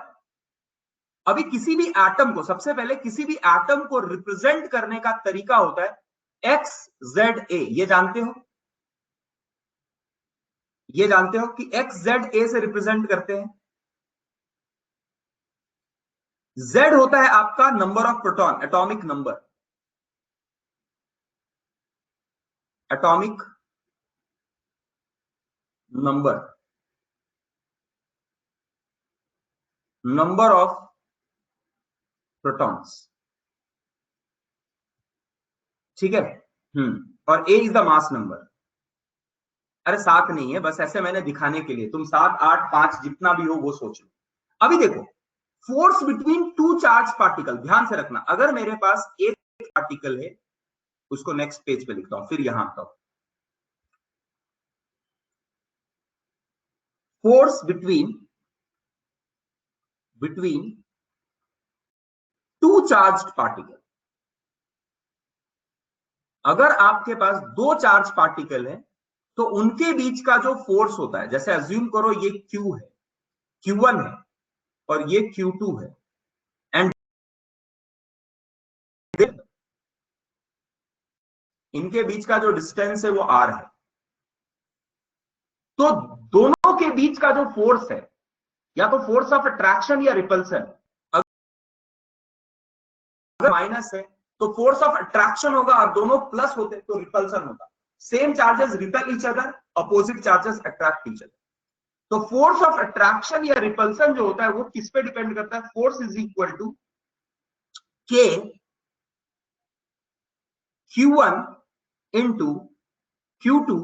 अभी किसी भी एटम को, सबसे पहले किसी भी एटम को रिप्रेजेंट करने का तरीका होता है एक्स जेड ए. ये जानते हो कि एक्स जेड ए से रिप्रेजेंट करते हैं. जेड होता है आपका number of proton, atomic number, number of protons, ठीक है. और ए इज द मास नंबर. अरे 7 नहीं है, बस ऐसे मैंने दिखाने के लिए, तुम 7, 8, 5 जितना भी हो वो सोच लो. अभी देखो, force between two charge particle, ध्यान से रखना. अगर मेरे पास एक पार्टिकल है, उसको नेक्स्ट पेज पे लिखता हूं, फिर यहां आता हूं. Force between to charged particle. अगर आपके पास 2 चार्ज पार्टिकल है तो उनके बीच का जो फोर्स होता है, जैसे अज्यूम करो ये Q है, Q1 है और ये Q2 है, एंड इनके बीच का जो डिस्टेंस है वो R है। तो दोनों के बीच का जो फोर्स है, या तो फोर्स ऑफ अट्रैक्शन या रिपल्सन, अगर माइनस है तो फोर्स ऑफ अट्रैक्शन होगा, और दोनों प्लस होते तो रिपल्सन होगा। Same charges repel each other, opposite charges attract each other. तो फोर्स ऑफ अट्रैक्शन या रिपल्सन जो होता है वो किस पे डिपेंड करता है? Force is equal to K Q1 into Q2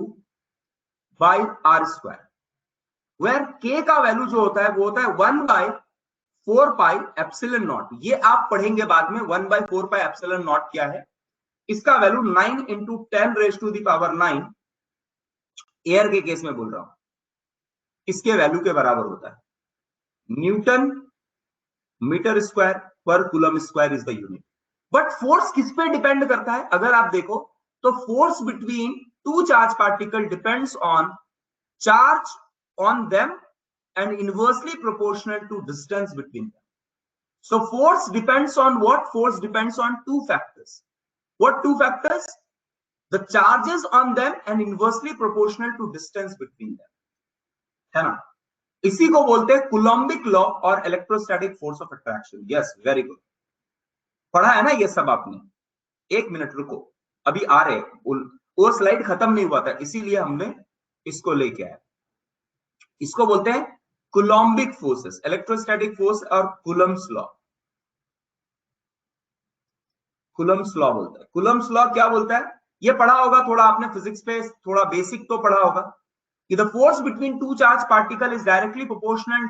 by r square, where K का वैल्यू जो होता है वो होता है 1/4 पाई एप्सिलॉन नॉट। ये आप पढ़ेंगे बाद में, 1/4 पाई एप्सिलॉन नॉट क्या है। इसका वैल्यू 9 इंटू 10⁻⁹ एयर के केस में बोल रहा हूं, इसके वैल्यू के बराबर होता है। न्यूटन मीटर स्क्वायर पर coulomb square is the unit. But force किस पे डिपेंड करता है? अगर आप देखो तो force between two charge particle depends on charge on them and inversely proportional to distance between them. So force depends on what? Force depends on two factors. What two factors? The charges on them and inversely proportional to distance between them. है ना? इसी को बोलते हैं Coulombic law और electrostatic force of attraction. Yes, very good, पढ़ा है ना ये सब आपने? एक मिनट रुको, अभी आ रहे, वो स्लाइड खत्म नहीं हुआ था, इसीलिए हमने इसको लेके आए। इसको बोलते हैं कूलम्बिक फोर्सेस, इलेक्ट्रोस्टैटिक फोर्स और कूलम्स लॉ। कूलम्स लॉ बोलता है। कूलम्स लॉ क्या बोलता है? ये पढ़ा होगा थोड़ा आपने फिजिक्स पे, थोड़ा बेसिक तो पढ़ा होगा कि the force between two charge particle is directly proportional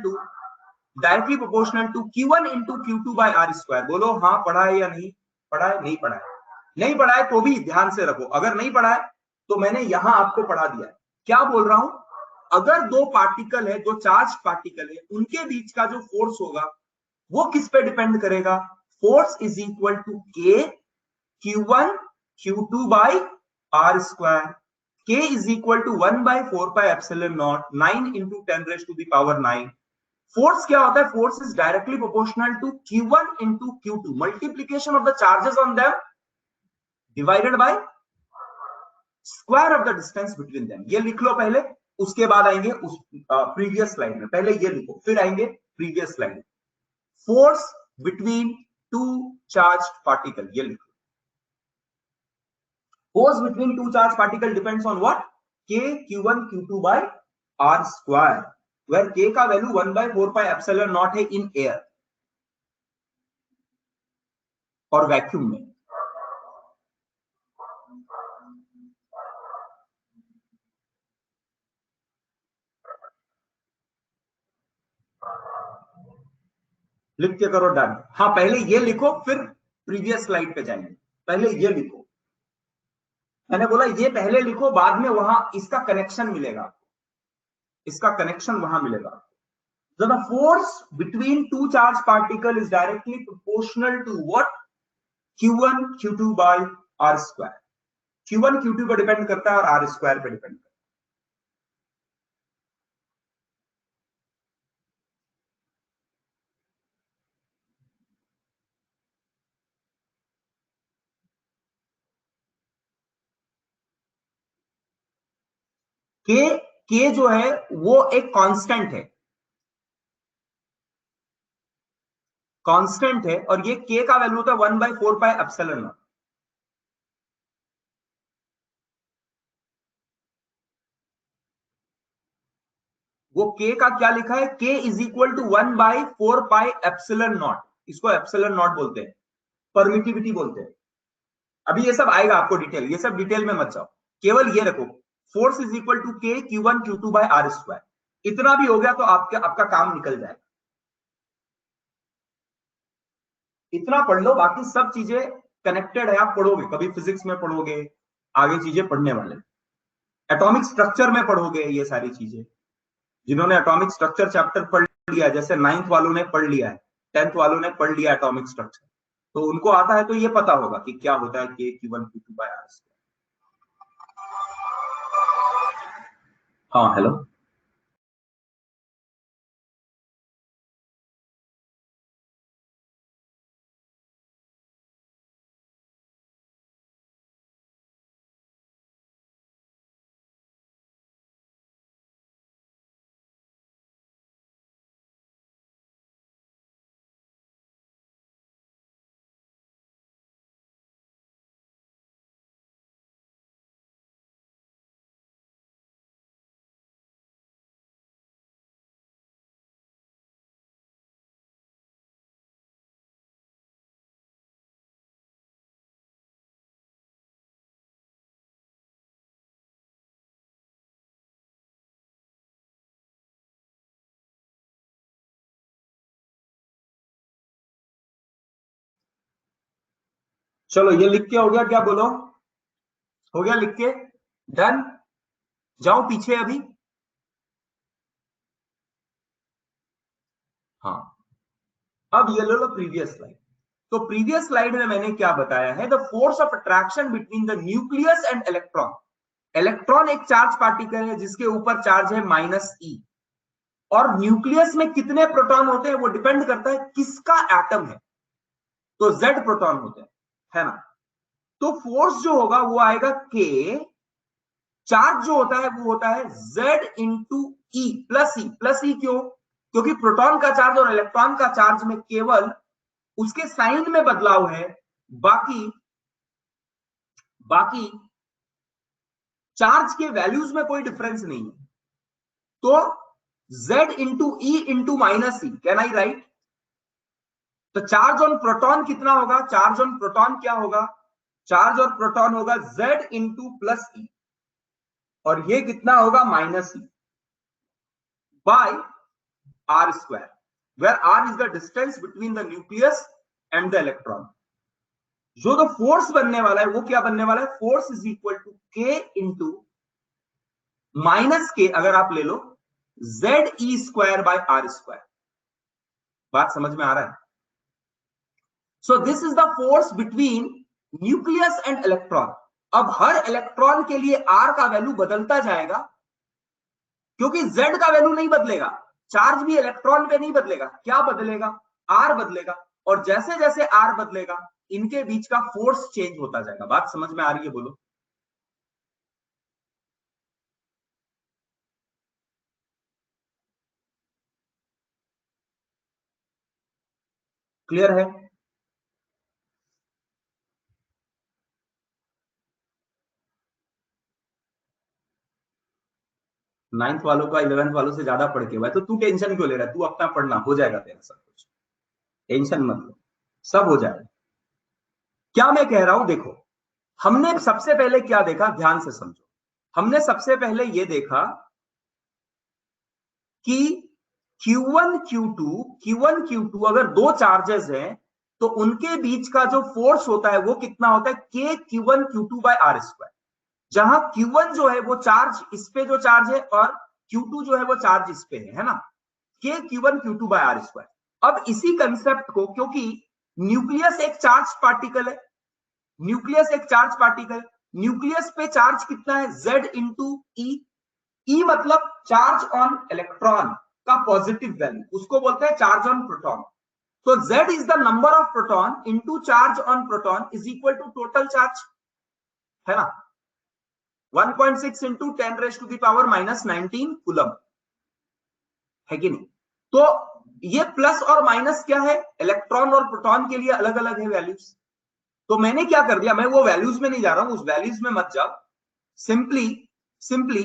to Q1 into Q2 by r square. बोलो हाँ, पढ़ा है या नहीं पढ़ा है? नहीं पढ़ा है? नहीं पढ़ा है तो भी ध्यान से रखो, अगर नहीं पढ़ा है तो मैंने यहां आपको पढ़ा दिया है। क्या बोल रहा हूं? अगर दो पार्टिकल है, दो चार्ज पार्टिकल है, उनके बीच का जो फोर्स होगा वो किस पे डिपेंड करेगा? Force is equal to K Q1 Q2 by r square. K is equal to 1/4 pi epsilon naught 9 into 10⁻⁹ force क्या होता है? Force is directly proportional to Q1 into Q2, multiplication of the charges on them divided by square of the distance between them. ये लिख लो पहले, उसके बाद आएंगे उस प्रीवियस स्लाइड में। पहले ये लिखो, फिर आएंगे previous slide. Force between two charge particle, ये लिखो। Force between two charge particle depends on what? K Q1 Q2 by R square, where K का वैल्यू 1/4 pi epsilon naught है इन एयर और वैक्यूम में। लिख के करो डन। हाँ, पहले ये लिखो फिर प्रीवियस स्लाइड पे जाएंगे। पहले ये लिखो, मैंने बोला ये पहले लिखो, बाद में वहां इसका कनेक्शन मिलेगा, इसका कनेक्शन वहां मिलेगा। So the force between two charge particle is directly proportional to what? Q1 Q2 by R square। Q1 Q2 पे डिपेंड करता है और R स्क्वायर पे डिपेंड करता है। के जो है वो एक कांस्टेंट है, कांस्टेंट है, और ये के का वैल्यू होता है 1/4 पाई एप्सिलॉन नॉट। वो के का क्या लिखा है? K is equal to 1/4 pi epsilon naught. इसको एप्सिलॉन नॉट बोलते हैं, परमिटिविटी बोलते हैं। अभी ये सब आएगा आपको डिटेल, ये सब डिटेल में मत जाओ, केवल ये रखो, force is equal to K Q1 Q2 by r square. इतना भी हो गया तो आपका काम निकल जाएगा। इतना पढ़ लो, बाकी सब चीजें कनेक्टेड है, आप पढ़ोगे, कभी फिजिक्स में पढ़ोगे, आगे चीजें पढ़ने वाले, एटॉमिक स्ट्रक्चर में पढ़ोगे ये सारी चीजें। जिन्होंने एटॉमिक स्ट्रक्चर चैप्टर पढ़ लिया, जैसे 9th वालों ने पढ़ लिया है, 10th वालों ने पढ़ लिया एटॉमिक स्ट्रक्चर, तो उनको आता है तो ये पता होगा कि क्या होता है K Q1 Q2 by r square. हाँ हेलो। चलो ये लिख के हो गया क्या, बोलो हो गया लिख के, डन। जाओ पीछे अभी। हाँ, अब ये लो प्रीवियस स्लाइड। तो प्रीवियस स्लाइड में मैंने क्या बताया है, the force of attraction between the nucleus and electron. Electron एक चार्ज पार्टिकल है जिसके ऊपर चार्ज है -e, और न्यूक्लियस में कितने प्रोटॉन होते हैं वो डिपेंड करता है किसका एटम है, तो Z प्रोटॉन होते हैं, है ना। तो फोर्स जो होगा वो आएगा K, चार्ज जो होता है वो होता है Z इंटू ई प्लस ई क्यों, क्योंकि प्रोटॉन का चार्ज और इलेक्ट्रॉन का चार्ज में केवल उसके साइन में बदलाव है, बाकी बाकी चार्ज के वैल्यूज में कोई डिफरेंस नहीं है। तो Z into E into -e, can I right. तो चार्ज ऑन प्रोटॉन कितना होगा, चार्ज ऑन प्रोटॉन क्या होगा, चार्ज और प्रोटॉन होगा Z इंटू +e, और ये कितना होगा -e by r², where r is the distance between the nucleus and the electron। जो तो फोर्स बनने वाला है वो क्या बनने वाला है, force is equal to K into -K, अगर आप ले लो ZE² बाय r²। बात समझ में आ रहा है। So this is the force between nucleus and electron. अब हर इलेक्ट्रॉन के लिए r का वैल्यू बदलता जाएगा, क्योंकि Z का वैल्यू नहीं बदलेगा, चार्ज भी इलेक्ट्रॉन पे नहीं बदलेगा, क्या बदलेगा, R बदलेगा, और जैसे जैसे R बदलेगा इनके बीच का फोर्स चेंज होता जाएगा। बात समझ में आ रही है, बोलो। क्लियर है। 9th वालों का 11th वालों से ज्यादा पढ़ के हुआ है, तो तू टेंशन क्यों ले रहा है, तू अपना पढ़ना, हो जाएगा तेरा सब कुछ, टेंशन मत लो, सब हो जाएगा। क्या मैं कह रहा हूं, देखो हमने सबसे पहले क्या देखा, ध्यान से समझो। हमने सबसे पहले ये देखा कि Q1 Q2 अगर दो चार्जेस हैं तो उनके बीच का जो फोर्स होता है वो कितना होता है, K Q1 Q2 by r²। जहां Q1 जो है वो चार्ज इस पे जो चार्ज है, और Q2 जो है वो चार्ज इस पे है ना, K Q1 Q2 by r²। अब इसी कंसेप्ट को, क्योंकि न्यूक्लियस एक चार्ज पार्टिकल है, न्यूक्लियस एक चार्ज पार्टिकल, न्यूक्लियस पे चार्ज कितना है, Z इंटू ई। ई मतलब चार्ज ऑन इलेक्ट्रॉन का पॉजिटिव वैल्यू, उसको बोलते हैं चार्ज ऑन प्रोटॉन। तो Z is the number of proton into charge on proton is equal to total charge, है ना। 1.6 इंटू 10⁻⁻19 कूलम, है कि नहीं। तो ये प्लस और माइनस क्या है, इलेक्ट्रॉन और प्रोटॉन के लिए अलग अलग है वैल्यूज। तो मैंने क्या कर दिया, मैं वो वैल्यूज में नहीं जा रहा हूं, उस वैल्यूज में मत जाओ। Simply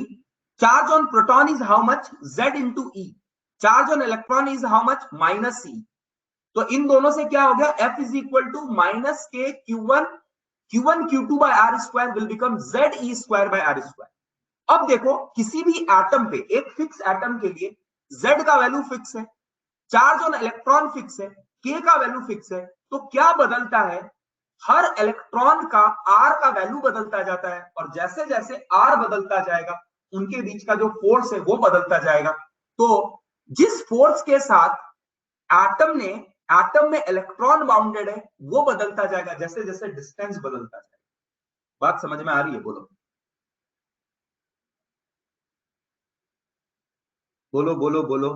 charge on proton is how much, Z into E, charge on electron is how much, -e। तो इन दोनों से क्या हो गया, F is equal to -K Q1 Q2 by r² will become ZE² by r²। अब देखो किसी भी एटम पे, एक फिक्स एटम के लिए Z का वैल्यू फिक्स है, चार्ज ऑन इलेक्ट्रॉन फिक्स है, K का वैल्यू फिक्स है, तो क्या बदलता है, हर इलेक्ट्रॉन का R का वैल्यू बदलता जाता है, और जैसे जैसे R बदलता जाएगा उनके बीच का जो फोर्स है वो बदलता जाएगा। तो जिस फोर्स के साथ एटम में इलेक्ट्रॉन बाउंडेड है वो बदलता जाएगा जैसे जैसे डिस्टेंस बदलता जाएगा। बात समझ में आ रही है, बोलो बोलो बोलो बोलो।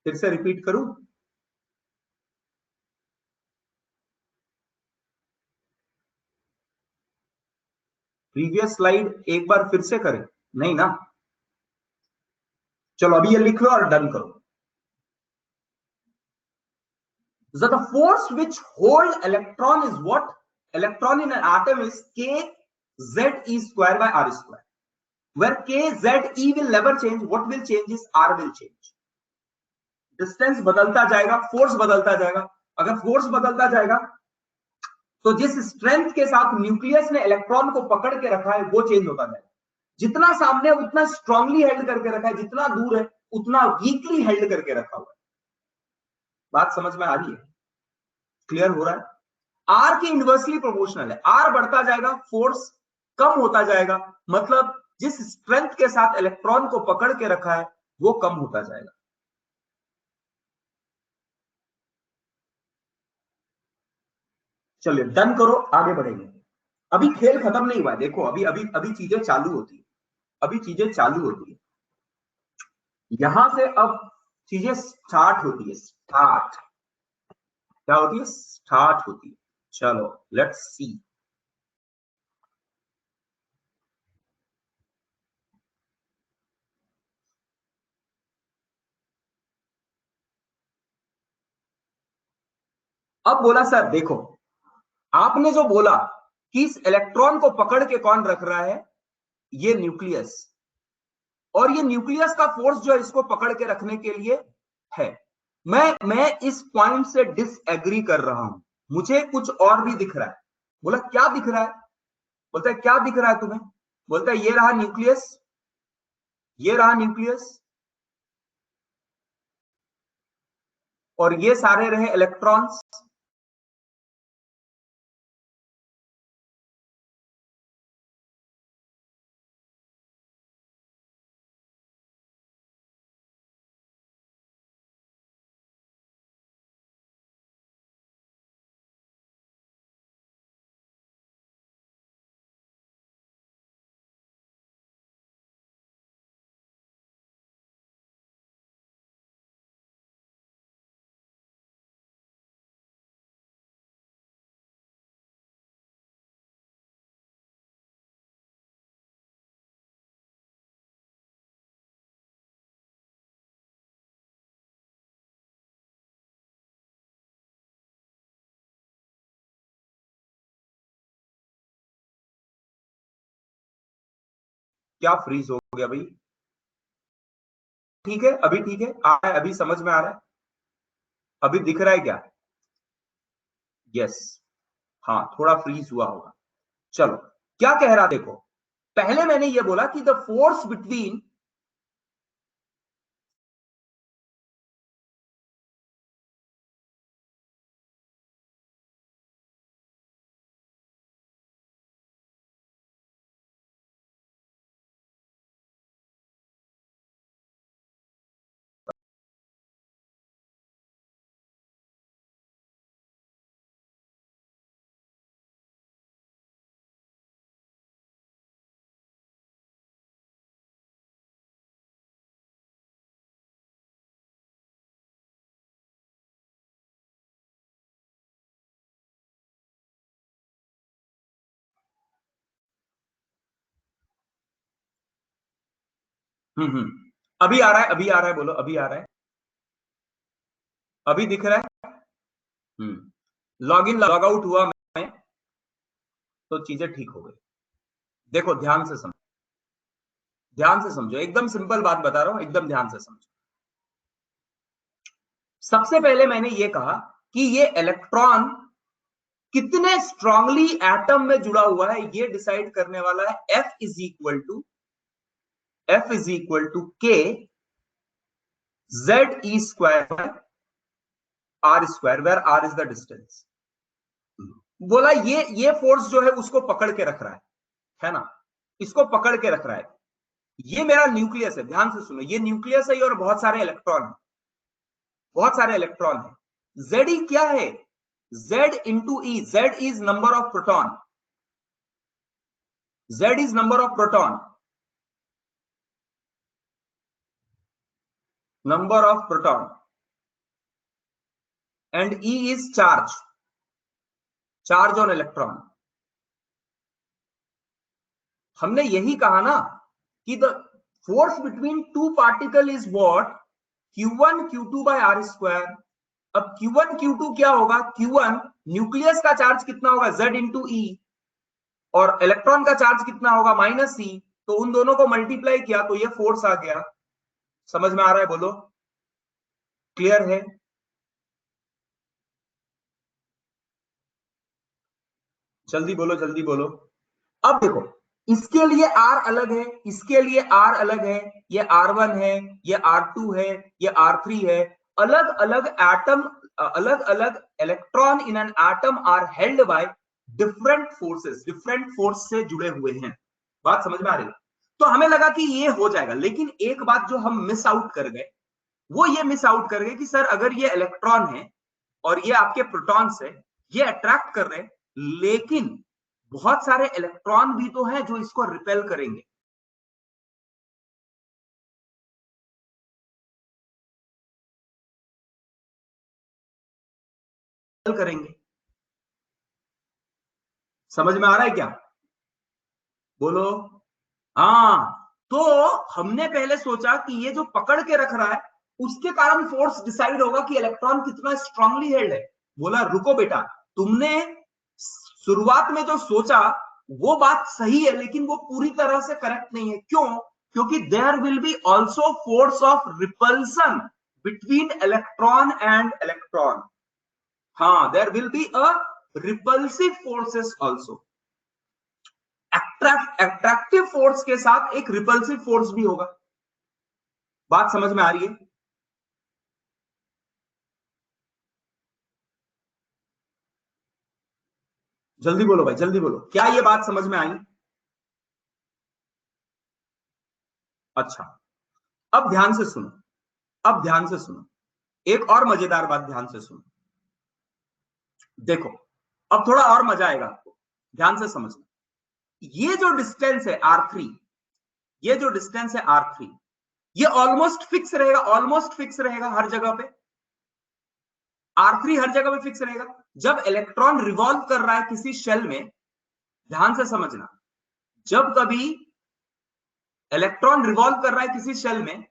फिर से रिपीट करूं, प्रीवियस स्लाइड एक बार फिर से करें, नहीं ना। चलो अभी ये लिख लो और डन करो। So the force which hold electron is what? Electron in an atom is K ZE² by r². Where K ZE will never change, what will change is R will change. Distance बदलता जाएगा, force बदलता जाएगा। अगर force बदलता जाएगा तो जिस strength के साथ न्यूक्लियस ने इलेक्ट्रॉन को पकड़ के रखा है वो चेंज होता जाएगा। जितना सामने उतना स्ट्रांगली हेल्ड करके रखा है, जितना दूर है उतना वीकली हेल्ड करके रखा हुआ है। बात समझ में आ रही है, क्लियर हो रहा है। आर के इनवर्सली प्रोपोर्शनल है। आर बढ़ता जाएगा, फोर्स कम होता जाएगा, मतलब जिस स्ट्रेंथ के साथ इलेक्ट्रॉन को पकड़ के रखा है वो कम होता जाएगा। चलिए डन करो, आगे बढ़ेंगे। अभी खेल खत्म नहीं हुआ है, देखो अभी अभी अभी चीजें चालू होती है, अभी चीजें चालू होती है। यहां से अब चीजें स्टार्ट होती है, स्टार्ट क्या होती है, स्टार्ट होती है। चलो लेट्स सी। अब बोला सर देखो, आपने जो बोला कि इस इलेक्ट्रॉन को पकड़ के कौन रख रहा है, ये न्यूक्लियस, और ये न्यूक्लियस का फोर्स जो है इसको पकड़ के रखने के लिए है। मैं इस पॉइंट से डिसएग्री कर रहा हूं, मुझे कुछ और भी दिख रहा है। बोला क्या दिख रहा है, बोलता है क्या दिख रहा है तुम्हें, बोलता है ये रहा न्यूक्लियस, ये रहा न्यूक्लियस, और ये सारे रहे इलेक्ट्रॉन्स। क्या फ्रीज हो गया भाई, ठीक है अभी ठीक है, आ रहा है अभी, समझ में आ रहा है, अभी दिख रहा है क्या, यस, हाँ थोड़ा फ्रीज हुआ होगा। चलो क्या कह रहा देखो, पहले मैंने ये बोला कि द फोर्स बिटवीन, अभी आ रहा है, अभी आ रहा है, बोलो अभी आ रहा है, अभी दिख रहा है। लॉग इन लॉग आउट हुआ मैं, तो चीजें ठीक हो गई। देखो ध्यान से समझो, ध्यान से समझो, एकदम सिंपल बात बता रहा हूं, एकदम ध्यान से समझो। सबसे पहले मैंने ये कहा कि ये इलेक्ट्रॉन कितने स्ट्रांगली एटम में जुड़ा हुआ है, ये डिसाइड करने वाला है F is equal to K ZE square R square, where R is the distance. बोला ये फोर्स जो है उसको पकड़ के रख रहा है ना, इसको पकड़ के रख रहा है। ये मेरा न्यूक्लियस है, ध्यान से सुनो, ये न्यूक्लियस है और बहुत सारे इलेक्ट्रॉन है, बहुत सारे इलेक्ट्रॉन है। Ze क्या है, Z into E, Z is number of proton, Z is number of proton, number of proton, and E is charge, charge on electron. हमने यही कहा ना कि the force between two particle is what, Q1 Q2 by R square. अब Q1 Q2 क्या होगा, Q1 nucleus का charge कितना होगा Z इंटू E, और इलेक्ट्रॉन का चार्ज कितना होगा -C, तो उन दोनों को मल्टीप्लाई किया तो ये फोर्स आ गया। समझ में आ रहा है, बोलो क्लियर है। जल्दी बोलो जल्दी बोलो। अब देखो इसके लिए R अलग है, इसके लिए R अलग है, ये R1 है, ये R2 है, ये R3 है, अलग अलग एटम अलग अलग electron in an atom are held by different forces, different force से जुड़े हुए हैं। बात समझ में आ रही है? तो हमें लगा कि ये हो जाएगा, लेकिन एक बात जो हम मिस आउट कर गए, वो ये मिस आउट कर गए कि सर अगर ये इलेक्ट्रॉन है और ये आपके प्रोटॉन्स है, ये अट्रैक्ट कर रहे हैं, लेकिन बहुत सारे इलेक्ट्रॉन भी तो हैं जो इसको रिपेल करेंगे। करेंगे। समझ में आ रहा है क्या? बोलो। हाँ, तो हमने पहले सोचा कि ये जो पकड़ के रख रहा है उसके कारण फोर्स डिसाइड होगा कि इलेक्ट्रॉन कितना स्ट्रांगली हेल्ड है। बोला रुको बेटा, तुमने शुरुआत में जो सोचा वो बात सही है, लेकिन वो पूरी तरह से करेक्ट नहीं है। क्यों? क्योंकि there will be also force of repulsion between electron and electron. हाँ, there will be a repulsive forces also. Attractive force के साथ एक रिपल्सिव फोर्स भी होगा। बात समझ में आ रही है? जल्दी बोलो भाई, जल्दी बोलो, क्या ये बात समझ में आई? अच्छा, अब ध्यान से सुनो, अब ध्यान से सुनो, एक और मजेदार बात ध्यान से सुनो। देखो, अब थोड़ा और मजा आएगा आपको, ध्यान से समझना। ये जो डिस्टेंस है R3, ये जो डिस्टेंस है R3, ये ऑलमोस्ट फिक्स रहेगा, ऑलमोस्ट फिक्स रहेगा हर जगह पे। R3 हर जगह पे फिक्स रहेगा। जब इलेक्ट्रॉन रिवॉल्व कर रहा है किसी शेल में, ध्यान से समझना, जब कभी इलेक्ट्रॉन रिवॉल्व कर रहा है किसी शेल में,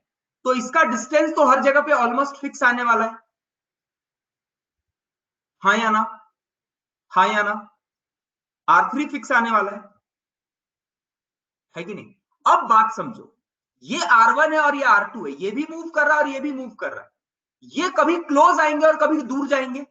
तो इसका डिस्टेंस तो हर जगह पे ऑलमोस्ट फिक्स आने वाला है। हाँ या ना? हाँ या ना? R3 फिक्स आने वाला है कि नहीं? अब बात समझो, ये R1 है और ये R2 है, ये भी मूव कर रहा है और ये भी मूव कर रहा है। ये कभी क्लोज आएंगे और कभी दूर जाएंगे।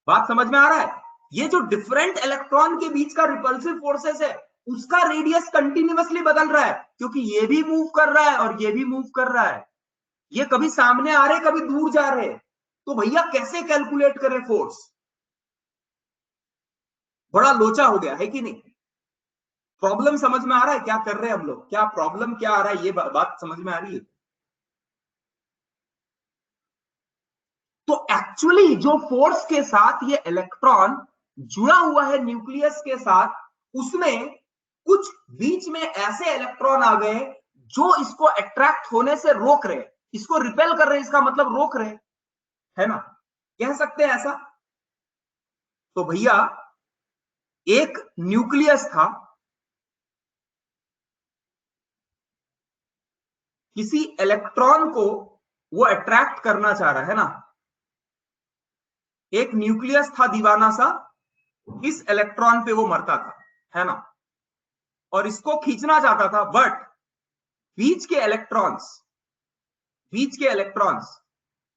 बात समझ में आ रहा है? ये जो डिफरेंट इलेक्ट्रॉन के बीच का रिपल्सिव फोर्सेस है, उसका रेडियस कंटिन्यूअसली बदल रहा है, क्योंकि ये भी मूव कर रहा है और ये भी मूव कर रहा है। ये कभी सामने आ रहे, कभी दूर जा रहे। तो भैया कैसे कैलकुलेट करें फोर्स? बड़ा लोचा हो गया है कि नहीं? प्रॉब्लम समझ में आ रहा है क्या कर रहे हैं हम लोग? क्या प्रॉब्लम क्या आ रहा है, ये बात समझ में आ रही है? तो एक्चुअली जो फोर्स के साथ ये इलेक्ट्रॉन जुड़ा हुआ है न्यूक्लियस के साथ, उसमें कुछ बीच में ऐसे इलेक्ट्रॉन आ गए जो इसको अट्रैक्ट होने से रोक रहे, इसको रिपेल कर रहे, इसका मतलब रोक रहे, है ना? कह सकते हैं ऐसा। तो भैया, एक न्यूक्लियस था, किसी इलेक्ट्रॉन को वो अट्रैक्ट करना चाह रहा है ना। एक न्यूक्लियस था दीवाना सा, इस इलेक्ट्रॉन पे वो मरता था, है ना, और इसको खींचना चाहता था, बट बीच के इलेक्ट्रॉन्स, बीच के इलेक्ट्रॉन्स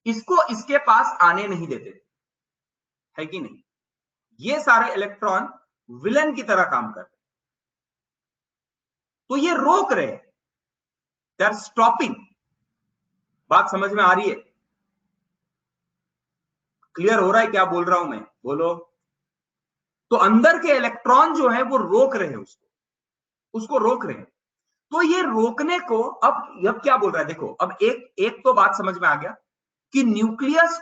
इसको इसके पास आने नहीं देते, है कि नहीं? ये सारे इलेक्ट्रॉन विलन की तरह काम कर रहे, तो ये रोक रहे, दे आर स्टॉपिंग। बात समझ में आ रही है? क्लियर हो रहा है क्या बोल रहा हूं मैं? बोलो। तो अंदर के इलेक्ट्रॉन जो है वो रोक रहे हैं, उसको, उसको रोक रहे हैं। तो ये रोकने को अब क्या बोल रहा है, देखो, अब एक एक तो बात समझ में आ गया कि न्यूक्लियस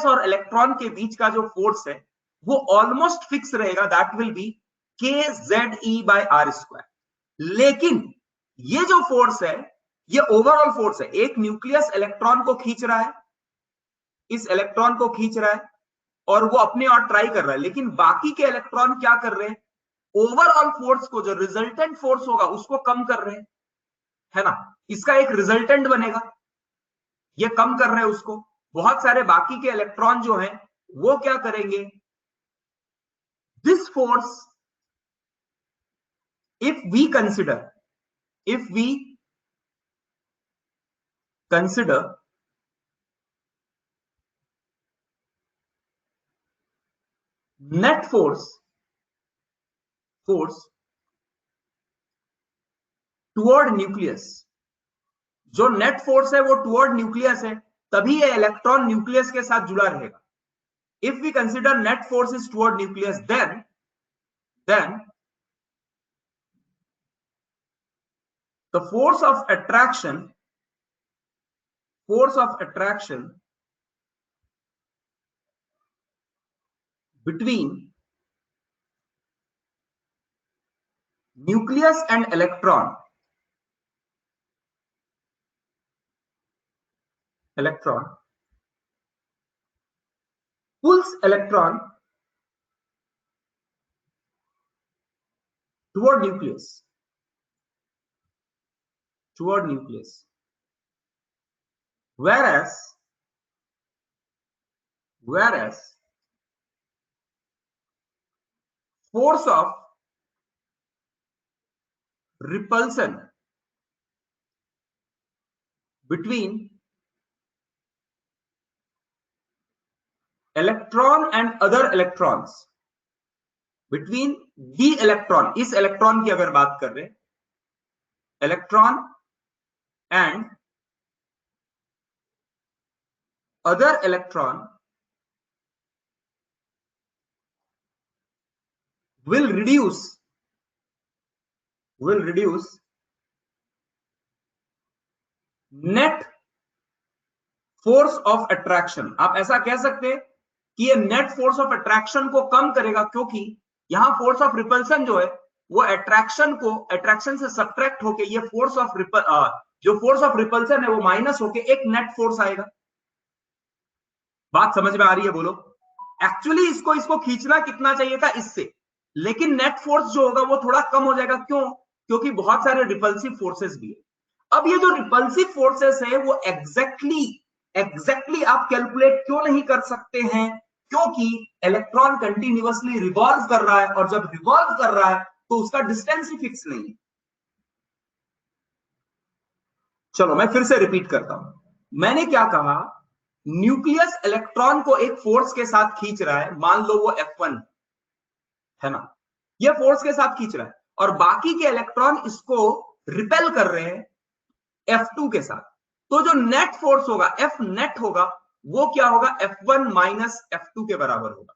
और इलेक्ट्रॉन के बीच का जो फोर्स है वो ऑलमोस्ट फिक्स रहेगा, दैट विल बी KZE/R²। लेकिन ये जो फोर्स है, ये ओवरऑल फोर्स है। एक न्यूक्लियस इलेक्ट्रॉन को खींच रहा है, इस इलेक्ट्रॉन को खींच रहा है और वो अपने और ट्राई कर रहा है, लेकिन बाकी के इलेक्ट्रॉन क्या कर रहे हैं? ओवरऑल फोर्स को, जो रिजल्टेंट फोर्स होगा, उसको कम कर रहे हैं, है ना? इसका एक रिजल्टेंट बनेगा, ये कम कर रहे हैं उसको। बहुत सारे बाकी के इलेक्ट्रॉन जो हैं वो क्या करेंगे? This force, if we consider, if we consider net force toward nucleus, जो नेट फोर्स है वो टुवर्ड न्यूक्लियस है, तभी ये इलेक्ट्रॉन न्यूक्लियस के साथ जुड़ा रहेगा. If we consider net force is toward nucleus, then the force of attraction between nucleus and electron pulls electron toward nucleus, whereas force of repulsion between electron and other electrons, between the electron, इस electron की अगर बात कर रहे हैं, electron and other electron will reduce net force of attraction. आप ऐसा कह सकते हैं कि ये नेट फोर्स ऑफ अट्रैक्शन को कम करेगा, क्योंकि यहां फोर्स ऑफ रिपल्सन जो है वो अट्रैक्शन से सब्ट्रैक्ट होके ये फोर्स ऑफ रिपल्सन है वो माइनस होके एक नेट फोर्स आएगा. बात समझ में आ रही है? बोलो. एक्चुअली इसको खींचना कितना चाहिए था? इससे, लेकिन नेट फोर्स जो होगा वो थोड़ा कम हो जाएगा. क्यों? क्योंकि बहुत सारे रिपल्सिव फोर्सेस भी है. अब ये जो रिपल्सिव फोर्सेस है वो एग्जैक्टली आप कैलकुलेट क्यों नहीं कर सकते हैं? क्योंकि इलेक्ट्रॉन कंटिन्यूअसली रिवॉल्व कर रहा है, और जब रिवॉल्व कर रहा है तो उसका डिस्टेंस ही फिक्स नहीं है. चलो मैं फिर से रिपीट करता हूं. मैंने क्या कहा? न्यूक्लियस इलेक्ट्रॉन को एक फोर्स के साथ खींच रहा है, मान लो वो F1 है ना, ये फोर्स के साथ खींच रहा है, और बाकी के इलेक्ट्रॉन इसको रिपेल कर रहे हैं F2 के साथ. तो जो नेट फोर्स होगा, F नेट होगा, वो क्या होगा? F1 माइनस F2 के बराबर होगा,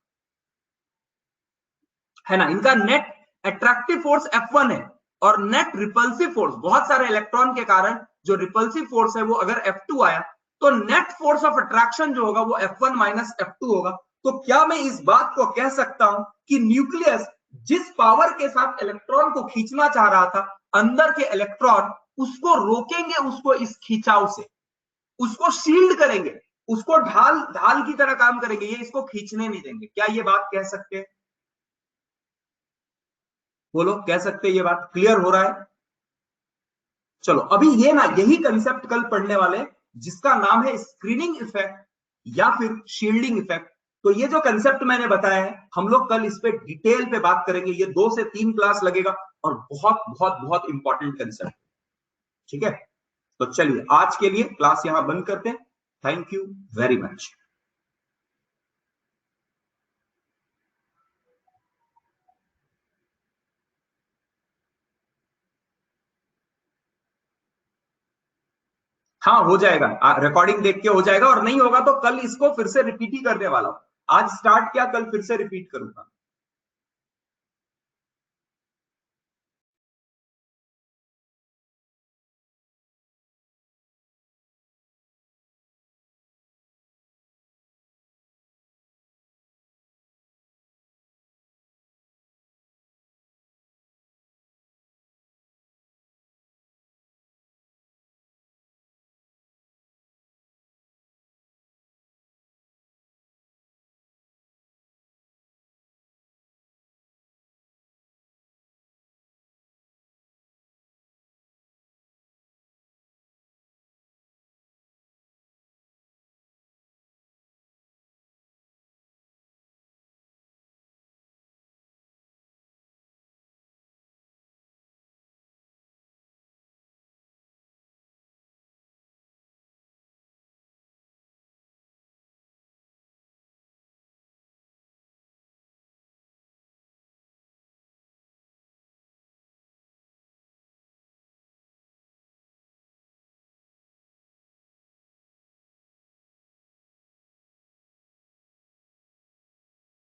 है ना. इनका नेट अट्रैक्टिव फोर्स F1 है, और नेट रिपल्सिव फोर्स, बहुत सारे इलेक्ट्रॉन के कारण जो रिपल्सिव फोर्स है वो अगर F2 आया, तो नेट फोर्स ऑफ अट्रैक्शन जो होगा वो F1 माइनस F2 होगा. तो क्या मैं इस बात को कह सकता हूं कि न्यूक्लियस जिस पावर के साथ इलेक्ट्रॉन को खींचना चाह रहा था, अंदर के इलेक्ट्रॉन उसको रोकेंगे, उसको इस खिंचाव से, उसको शील्ड करेंगे, उसको ढाल की तरह काम करेंगे, ये इसको खींचने नहीं देंगे. क्या ये बात कह सकते हैं? बोलो, कह सकते हैं? ये बात क्लियर हो रहा है? चलो अभी ये ना, यही कंसेप्ट कल पढ़ने वाले, जिसका नाम है स्क्रीनिंग इफेक्ट या फिर शील्डिंग इफेक्ट. तो ये जो कंसेप्ट मैंने बताया है, हम लोग कल इस पे डिटेल पे बात करेंगे. ये 2 से 3 क्लास लगेगा, और बहुत बहुत बहुत इंपॉर्टेंट कंसेप्ट. ठीक है, तो चलिए आज के लिए क्लास यहां बंद करते हैं. Thank you very much. हाँ, हो जाएगा, रिकॉर्डिंग देख के हो जाएगा, और नहीं होगा तो कल इसको फिर से रिपीट ही करने वाला हूं. आज स्टार्ट किया, कल फिर से रिपीट करूंगा.